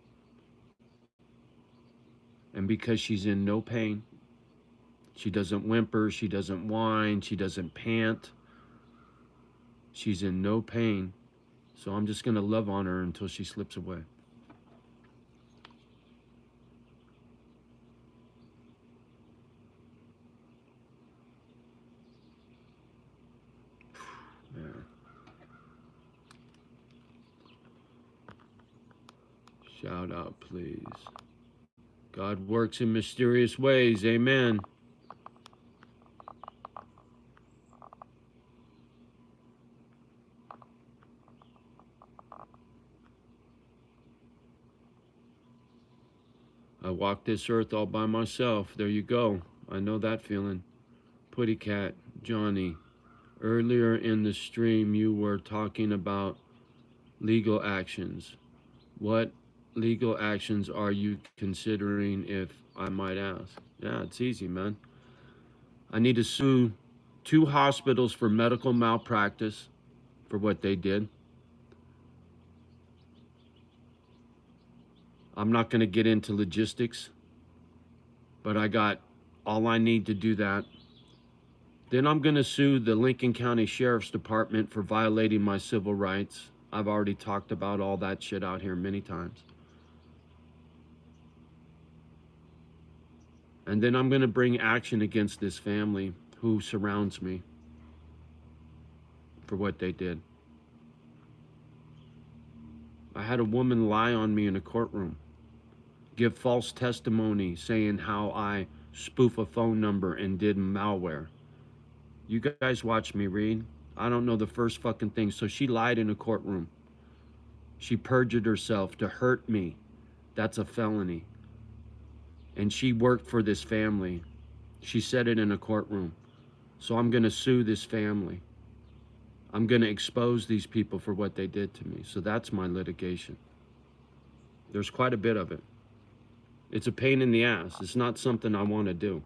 And because she's in no pain, she doesn't whimper, she doesn't whine, she doesn't pant. She's in no pain. So I'm just gonna love on her until she slips away. Yeah. Shout out, please. God works in mysterious ways. Amen. I walk this earth all by myself. There you go. I know that feeling. Putty Cat, Johnny. Earlier in the stream, you were talking about legal actions. What legal actions are you considering, if I might ask? Yeah, it's easy, man. I need to sue 2 hospitals for medical malpractice for what they did. I'm not going to get into logistics, but I got all I need to do that. Then I'm going to sue the Lincoln County Sheriff's Department for violating my civil rights. I've already talked about all that shit out here many times. And then I'm going to bring action against this family who surrounds me for what they did. I had a woman lie on me in a courtroom, give false testimony saying how I spoof a phone number and did malware. You guys watch me read. I don't know the first fucking thing. So she lied in a courtroom. She perjured herself to hurt me. That's a felony. And she worked for this family. She said it in a courtroom. So I'm going to sue this family. I'm going to expose these people for what they did to me. So that's my litigation. There's quite a bit of it. It's a pain in the ass. It's not something I want to do.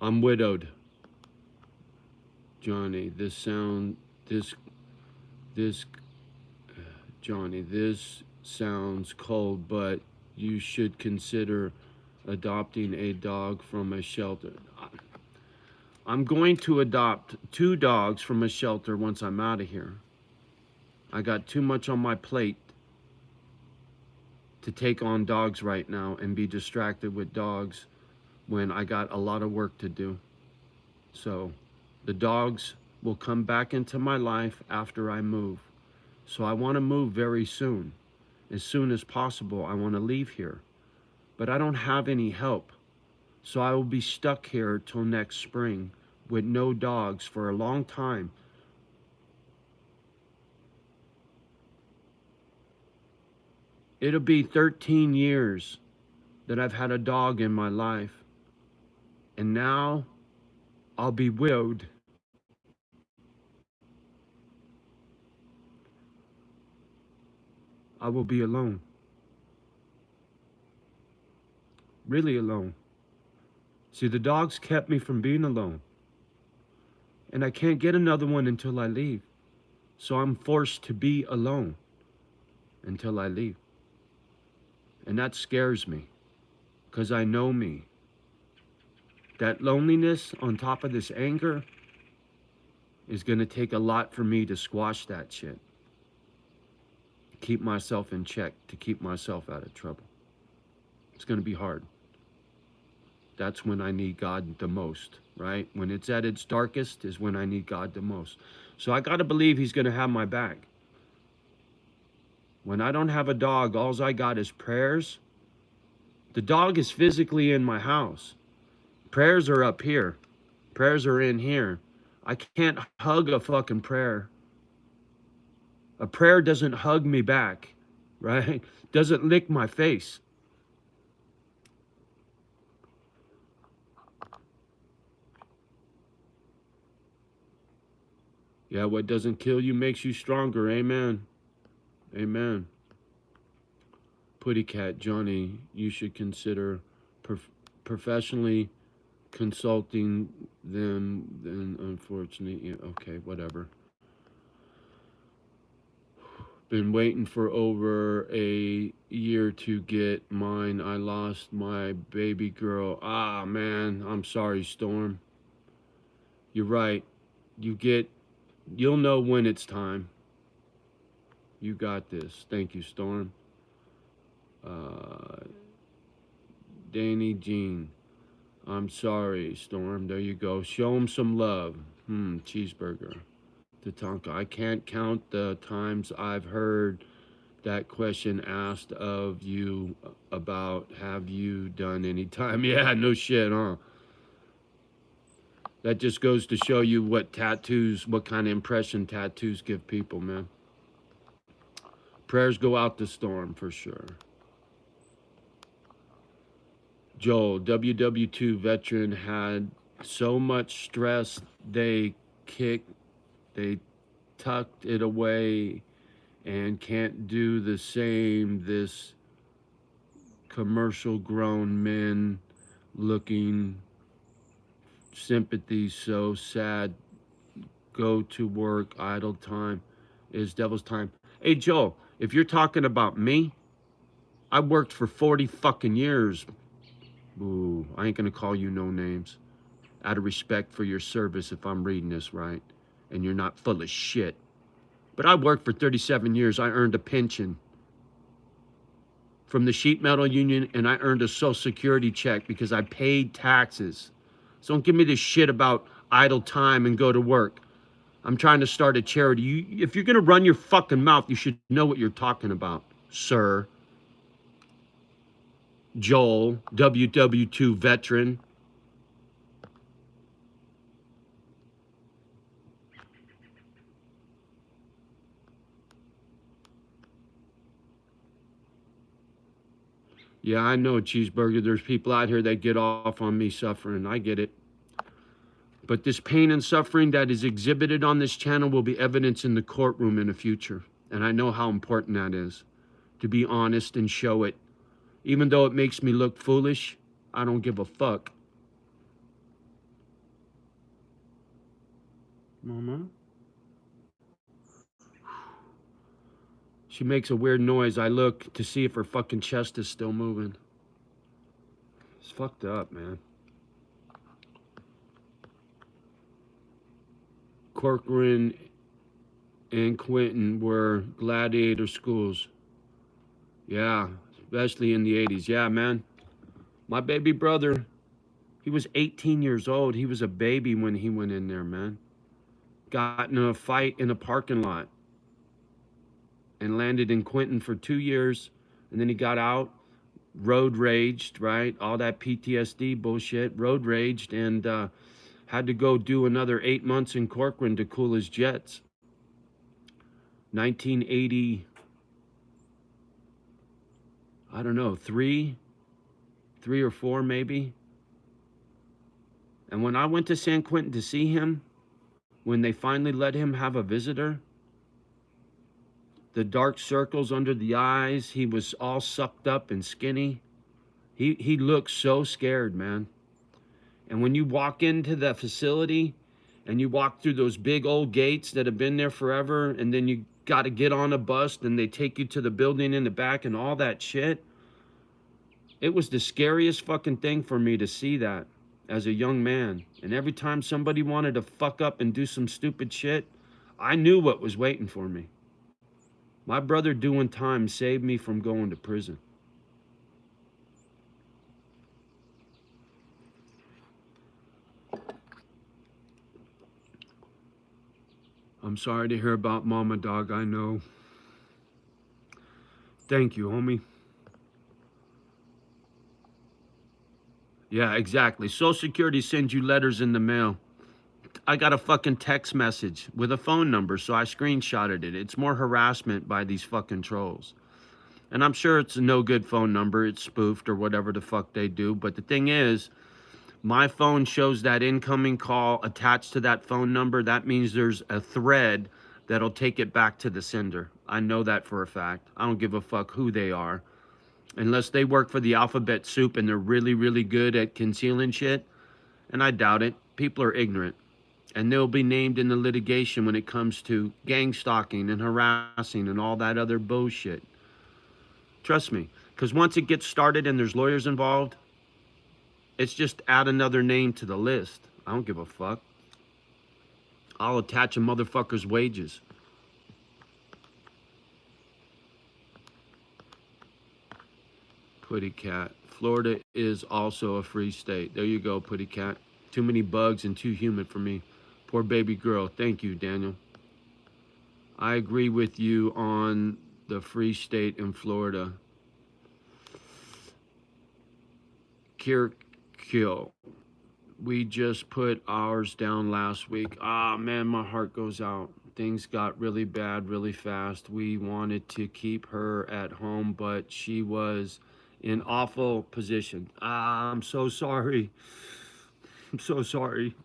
I'm widowed. Johnny, Johnny, this sounds cold, but you should consider adopting a dog from a shelter. I'm going to adopt 2 dogs from a shelter once I'm out of here. I got too much on my plate to take on dogs right now and be distracted with dogs when I got a lot of work to do. So the dogs will come back into my life after I move. So I want to move very soon. As soon as possible, I want to leave here. But I don't have any help. So I will be stuck here till next spring with no dogs for a long time. It'll be 13 years that I've had a dog in my life. And now I'll be widowed. I will be alone. Really alone. See, the dogs kept me from being alone. And I can't get another one until I leave. So I'm forced to be alone until I leave. And that scares me, because I know me. That loneliness on top of this anger is going to take a lot for me to squash that shit. Keep myself in check, to keep myself out of trouble. It's going to be hard. That's when I need God the most, right? When it's at its darkest is when I need God the most. So I got to believe he's going to have my back. When I don't have a dog, all I got is prayers. The dog is physically in my house. Prayers are up here. Prayers are in here. I can't hug a fucking prayer. A prayer doesn't hug me back, right? Doesn't lick my face. Yeah, what doesn't kill you makes you stronger. Amen. Amen. Putty Cat, Johnny, you should consider professionally consulting them. Then, unfortunately, yeah, okay, whatever. Been waiting for over a year to get mine. I lost my baby girl. Ah, man, I'm sorry, Storm. You're right. You'll know when it's time. You got this. Thank you, Storm. Danny Jean. I'm sorry, Storm. There you go. Show him some love. Cheeseburger. Tatanka. I can't count the times I've heard that question asked of you about have you done any time. Yeah, no shit, huh? That just goes to show you what kind of impression tattoos give people, man. Prayers go out to Storm for sure. Joel, WW2 veteran, had so much stress they tucked it away and can't do the same. This commercial grown men looking sympathy, so sad. Go to work, idle time is devil's time. Hey, Joel, if you're talking about me, I worked for 40 fucking years. Ooh, I ain't gonna call you no names. Out of respect for your service, if I'm reading this right, and you're not full of shit. But I worked for 37 years. I earned a pension from the sheet metal union, and I earned a social security check because I paid taxes. So don't give me this shit about idle time and go to work. I'm trying to start a charity. If you're gonna run your fucking mouth, you should know what you're talking about, sir. Joel, WW2 veteran. Yeah, I know, Cheeseburger. There's people out here that get off on me suffering. I get it. But this pain and suffering that is exhibited on this channel will be evidence in the courtroom in the future. And I know how important that is, to be honest and show it. Even though it makes me look foolish, I don't give a fuck. Mama? She makes a weird noise. I look to see if her fucking chest is still moving. It's fucked up, man. Corcoran and Quentin were gladiator schools. Yeah, especially in the 80s. Yeah, man. My baby brother, he was 18 years old. He was a baby when he went in there, man. Got in a fight in a parking lot and landed in Quentin for 2 years. And then he got out, road raged, right? All that PTSD bullshit, road raged, and had to go do another 8 months in Corcoran to cool his jets. 1980, I don't know, three or four maybe. And when I went to San Quentin to see him, when they finally let him have a visitor, the dark circles under the eyes, he was all sucked up and skinny. He looked so scared, man. And when you walk into the facility and you walk through those big old gates that have been there forever, and then you got to get on a bus and they take you to the building in the back and all that shit, it was the scariest fucking thing for me to see that as a young man. And every time somebody wanted to fuck up and do some stupid shit, I knew what was waiting for me. My brother doing time saved me from going to prison. I'm sorry to hear about Mama, dog. I know. Thank you, homie. Yeah, exactly. Social Security sends you letters in the mail. I got a fucking text message with a phone number, so I screenshotted it. It's more harassment by these fucking trolls. And I'm sure it's a no good phone number. It's spoofed or whatever the fuck they do. But the thing is, my phone shows that incoming call attached to that phone number. That means there's a thread that'll take it back to the sender. I know that for a fact. I don't give a fuck who they are. Unless they work for the alphabet soup and they're really, really good at concealing shit. And I doubt it. People are ignorant. And they'll be named in the litigation when it comes to gang stalking and harassing and all that other bullshit. Trust me. Because once it gets started and there's lawyers involved, it's just add another name to the list. I don't give a fuck. I'll attach a motherfucker's wages. Putty Cat. Florida is also a free state. There you go, Putty Cat. Too many bugs and too humid for me. Poor baby girl. Thank you, Daniel. I agree with you on the free state in Florida. Kirkkill. We just put ours down last week. Ah, man, my heart goes out. Things got really bad really fast. We wanted to keep her at home, but she was in awful position. Ah, I'm so sorry. I'm so sorry.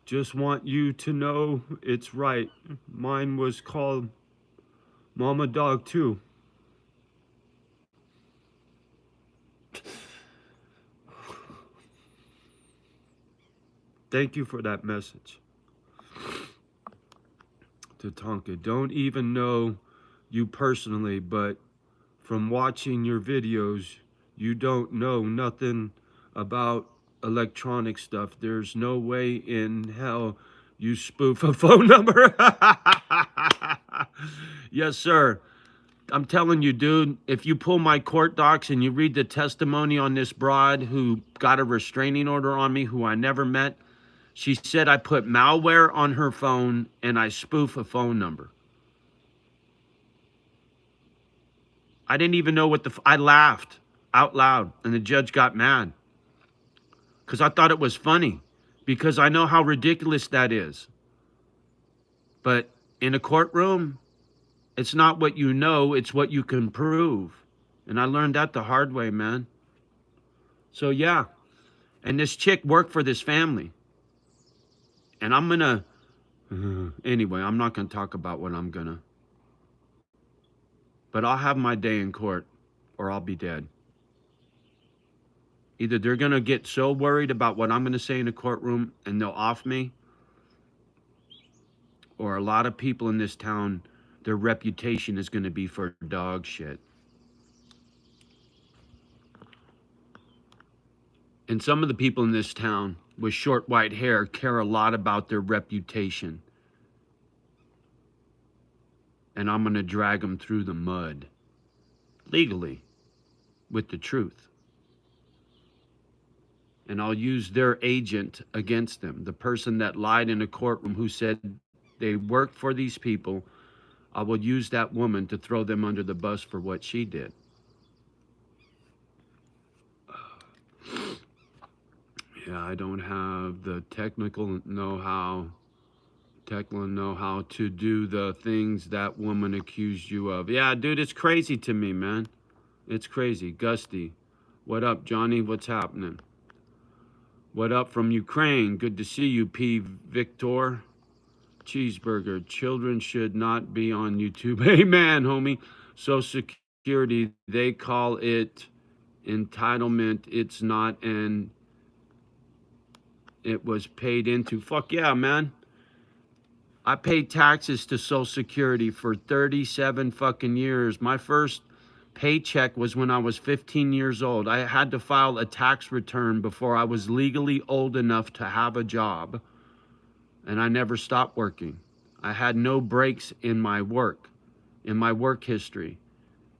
Just want you to know it's right. Mine was called Mama Dog too. Thank you for that message. Tatanka, don't even know you personally, but from watching your videos, you don't know nothing about electronic stuff. There's no way in hell you spoof a phone number. Yes, sir. I'm telling you, dude, if you pull my court docs and you read the testimony on this broad who got a restraining order on me, who I never met, she said I put malware on her phone and I spoof a phone number. I didn't even know what I laughed out loud and the judge got mad because I thought it was funny because I know how ridiculous that is. But in a courtroom, it's not what you know, it's what you can prove. And I learned that the hard way, man. So yeah, and this chick worked for this family. And I'm gonna, anyway, I'm not gonna talk about what I'm gonna. But I'll have my day in court or I'll be dead. Either they're gonna get so worried about what I'm gonna say in the courtroom and they'll off me, or a lot of people in this town, their reputation is gonna be for dog shit. And some of the people in this town with short white hair care a lot about their reputation. and I'm going to drag them through the mud legally with the truth. And I'll use their agent against them. The person that lied in a courtroom who said they worked for these people, I will use that woman to throw them under the bus for what she did. Yeah, I don't have the technical know-how to do the things that woman accused you of. Yeah, dude, it's crazy to me, man. It's crazy. Gusty, what up, Johnny? What's happening? What up from Ukraine? Good to see you, P. Victor. Cheeseburger. Children should not be on YouTube. Amen, homie. Social Security, they call it entitlement. It's not, and it was paid into. Fuck yeah, man. I paid taxes to Social Security for 37 fucking years. My first paycheck was when I was 15 years old. I had to file a tax return before I was legally old enough to have a job. And I never stopped working. I had no breaks in my work history,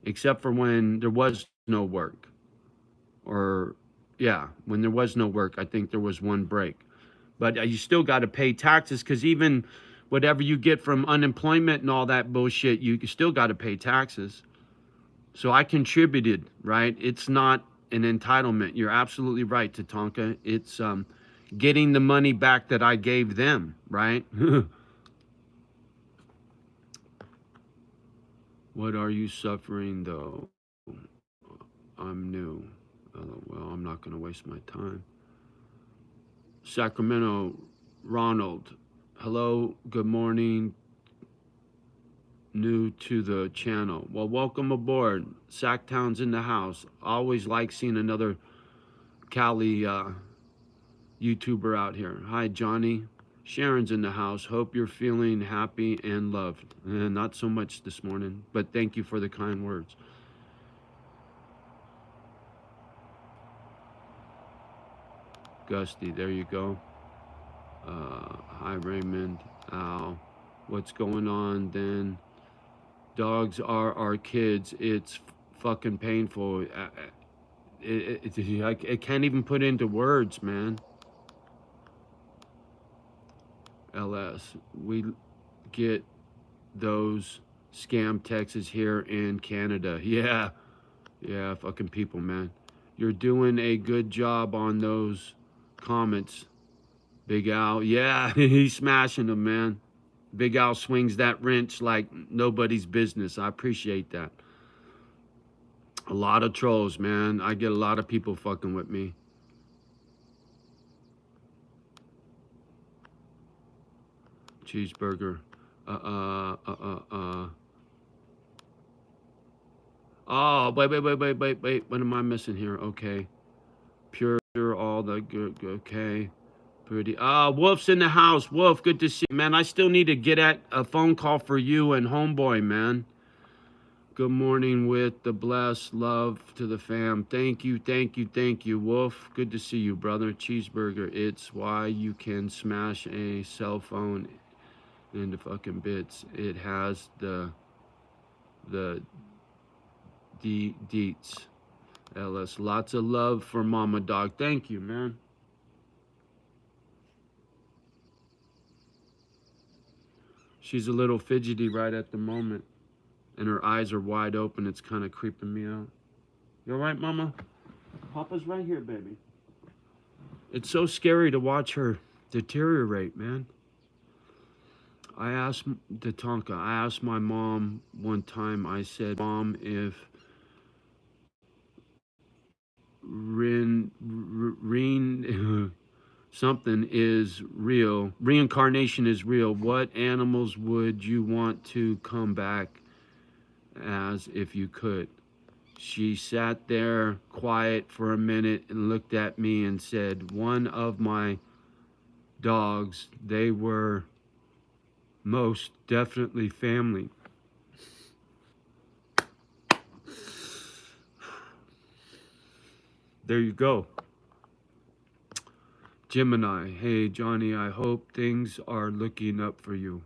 except for when there was no work. Or, yeah, when there was no work, I think there was one break. But you still got to pay taxes, because even whatever you get from unemployment and all that bullshit, you still got to pay taxes. So I contributed, right? It's not an entitlement. You're absolutely right, Tatanka. It's getting the money back that I gave them, right? What are you suffering, though? I'm new. Well, I'm not going to waste my time. Sacramento, Ronald. Hello, good morning. New to the channel. Well, welcome aboard. Sacktown's in the house. Always like seeing another Cali YouTuber out here. Hi, Johnny. Sharon's in the house. Hope you're feeling happy and loved. Not so much this morning, but thank you for the kind words. Gusty, there you go. Hi, Raymond. Al. What's going on then? Dogs are our kids. It's fucking painful. I can't even put into words, man. LS. We get those scam texts here in Canada. Yeah. Yeah, fucking people, man. You're doing a good job on those comments, Big Al. Yeah, he's smashing them, man. Big Al swings that wrench like nobody's business. I appreciate that. A lot of trolls, man. I get a lot of people fucking with me. Cheeseburger. Oh, wait. What am I missing here? Okay. Pure, all the good, okay. Pretty. Wolf's in the house. Wolf, good to see you, man. I still need to get at a phone call for you and homeboy, man. Good morning with the blessed love to the fam. Thank you, Wolf. Good to see you, brother. Cheeseburger. It's why you can smash a cell phone into fucking bits. It has the deets. LS. Lots of love for Mama Dog. Thank you, man. She's a little fidgety right at the moment, and her eyes are wide open. It's kind of creeping me out. You all right, Mama? Papa's right here, baby. It's so scary to watch her deteriorate, man. I asked my mom one time, I said, Mom, if something is real, reincarnation is real, what animals would you want to come back as if you could? She sat there quiet for a minute and looked at me and said, one of my dogs. They were most definitely family. There you go. Gemini. Hey, Johnny, I hope things are looking up for you.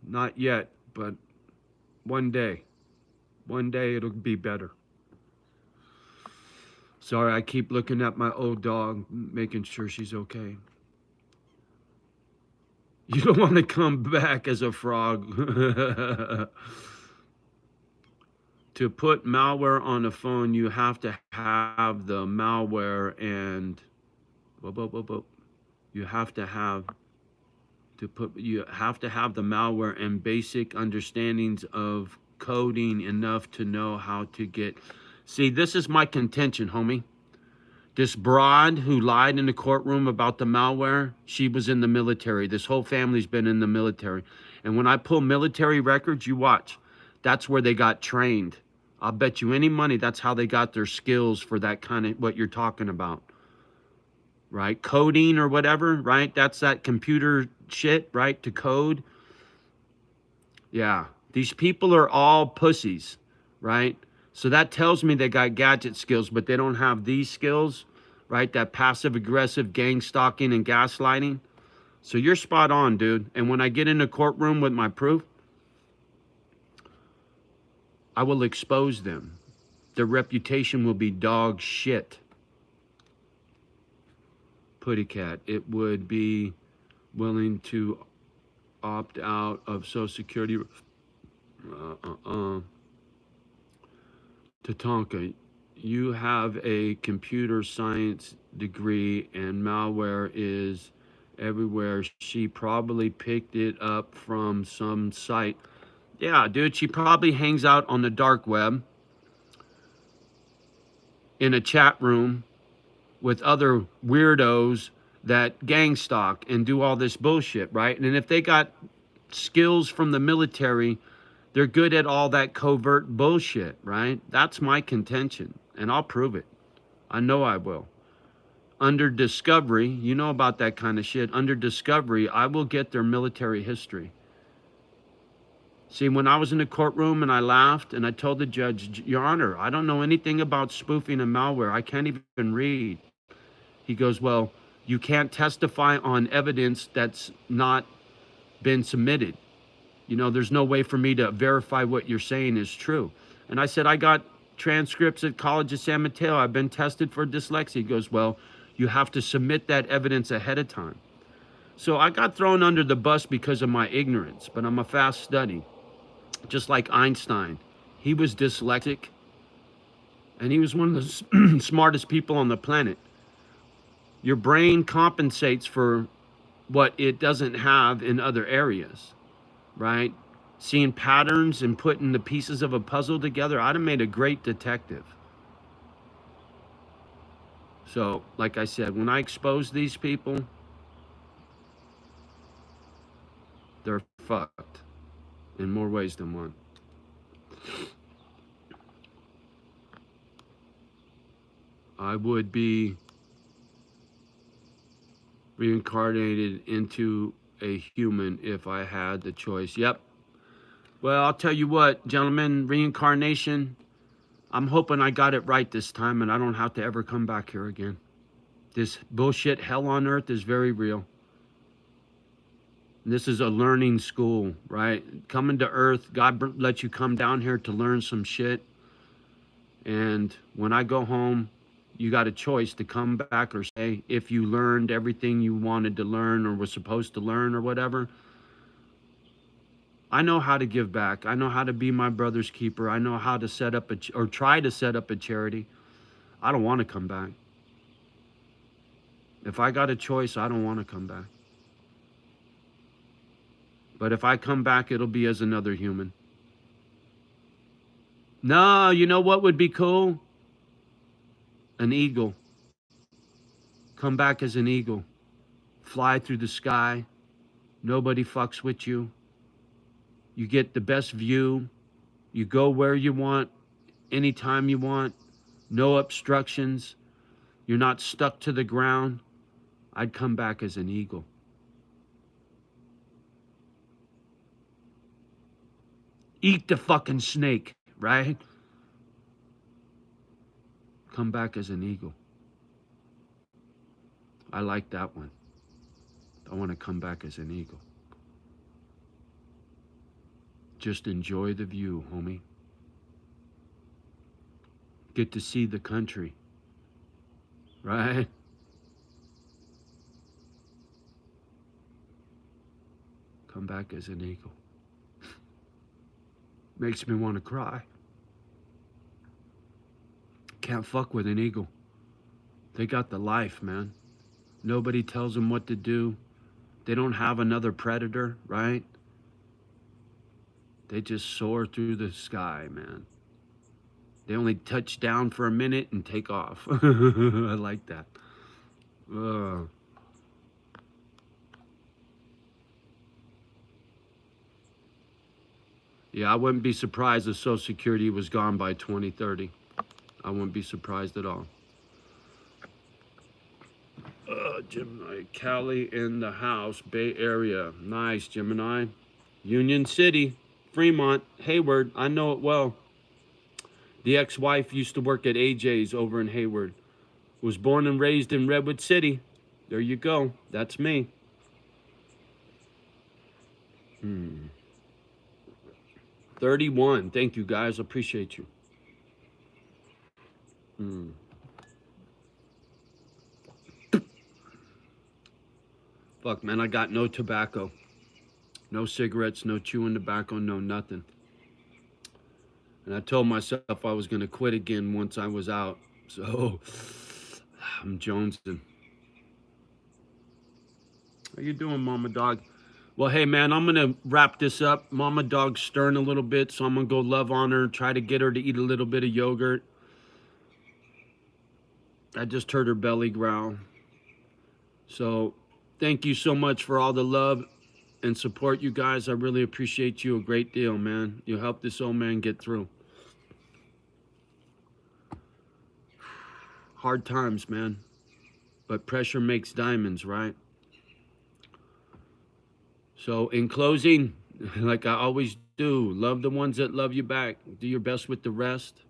Not yet, but One day. One day it'll be better. Sorry, I keep looking at my old dog, making sure she's okay. You don't want to come back as a frog. To put malware on a phone, you have to have the malware and whoop, whoop, whoop, whoop. You have to have you have to have the malware and basic understandings of coding enough to know how to get. See, this is my contention, homie. This broad who lied in the courtroom about the malware, she was in the military. This whole family's been in the military. And when I pull military records, you watch. That's where they got trained. I'll bet you any money that's how they got their skills for that kind of what you're talking about. Right? Coding or whatever, right? That's that computer shit, right? To code. Yeah. These people are all pussies, right? So that tells me they got gadget skills, but they don't have these skills, right? That passive aggressive gang stalking and gaslighting. So you're spot on, dude. And when I get in the courtroom with my proof, I will expose them. Their reputation will be dog shit. Putty cat, it would be willing to opt out of Social Security. Tatanka, you have a computer science degree and malware is everywhere. She probably picked it up from some site. Yeah, dude, she probably hangs out on the dark web in a chat room with other weirdos that gang stalk and do all this bullshit, right? And if they got skills from the military, they're good at all that covert bullshit, right? That's my contention, and I'll prove it. I know I will. Under discovery, you know about that kind of shit. Under discovery, I will get their military history. See, when I was in the courtroom and I laughed and I told the judge, Your Honor, I don't know anything about spoofing and malware. I can't even read. He goes, well, you can't testify on evidence that's not been submitted. You know, there's no way for me to verify what you're saying is true. And I said, I got transcripts at College of San Mateo. I've been tested for dyslexia. He goes, well, you have to submit that evidence ahead of time. So I got thrown under the bus because of my ignorance, but I'm a fast study. Just like Einstein. He was dyslexic, and he was one of the smartest people on the planet. Your brain compensates for what it doesn't have in other areas, right? Seeing patterns and putting the pieces of a puzzle together, I'd have made a great detective. So, like I said, when I expose these people, they're fucked in more ways than one. I would be reincarnated into a human if I had the choice. Yep. Well, I'll tell you what, gentlemen, reincarnation, I'm hoping I got it right this time and I don't have to ever come back here again. This bullshit hell on earth is very real. This is a learning school, right? Coming to earth, God lets you come down here to learn some shit. And when I go home, you got a choice to come back or stay. If you learned everything you wanted to learn or were supposed to learn or whatever, I know how to give back. I know how to be my brother's keeper. I know how to set up or try to set up a charity. I don't want to come back. If I got a choice, I don't want to come back. But if I come back, it'll be as another human. No, you know what would be cool? An eagle. Come back as an eagle. Fly through the sky. Nobody fucks with you. You get the best view. You go where you want, anytime you want. No obstructions. You're not stuck to the ground. I'd come back as an eagle. Eat the fucking snake, right? Come back as an eagle. I like that one. I want to come back as an eagle. Just enjoy the view, homie. Get to see the country, right? Come back as an eagle. Makes me want to cry. Can't fuck with an eagle. They got the life, man. Nobody tells them what to do. They don't have another predator, right? They just soar through the sky, man. They only touch down for a minute and take off. I like that. Yeah, I wouldn't be surprised if Social Security was gone by 2030. I wouldn't be surprised at all. Gemini, Cali in the house, Bay Area. Nice, Gemini. Union City, Fremont, Hayward. I know it well. The ex-wife used to work at AJ's over in Hayward. Was born and raised in Redwood City. There you go. That's me. 31. Thank you, guys. Appreciate you. Fuck, man, I got no tobacco. No cigarettes, no chewing tobacco, no nothing. And I told myself I was going to quit again once I was out. So, I'm jonesing. How you doing, Mama Dog? Well, hey, man, I'm going to wrap this up. Mama Dog's stirring a little bit, so I'm going to go love on her, try to get her to eat a little bit of yogurt. I just heard her belly growl. So, thank you so much for all the love and support, you guys. I really appreciate you a great deal, man. You helped this old man get through. Hard times, man. But pressure makes diamonds, right? So in closing, like I always do, love the ones that love you back. Do your best with the rest.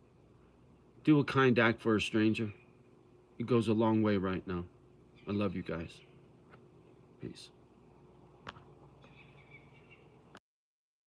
Do a kind act for a stranger. It goes a long way right now. I love you guys. Peace.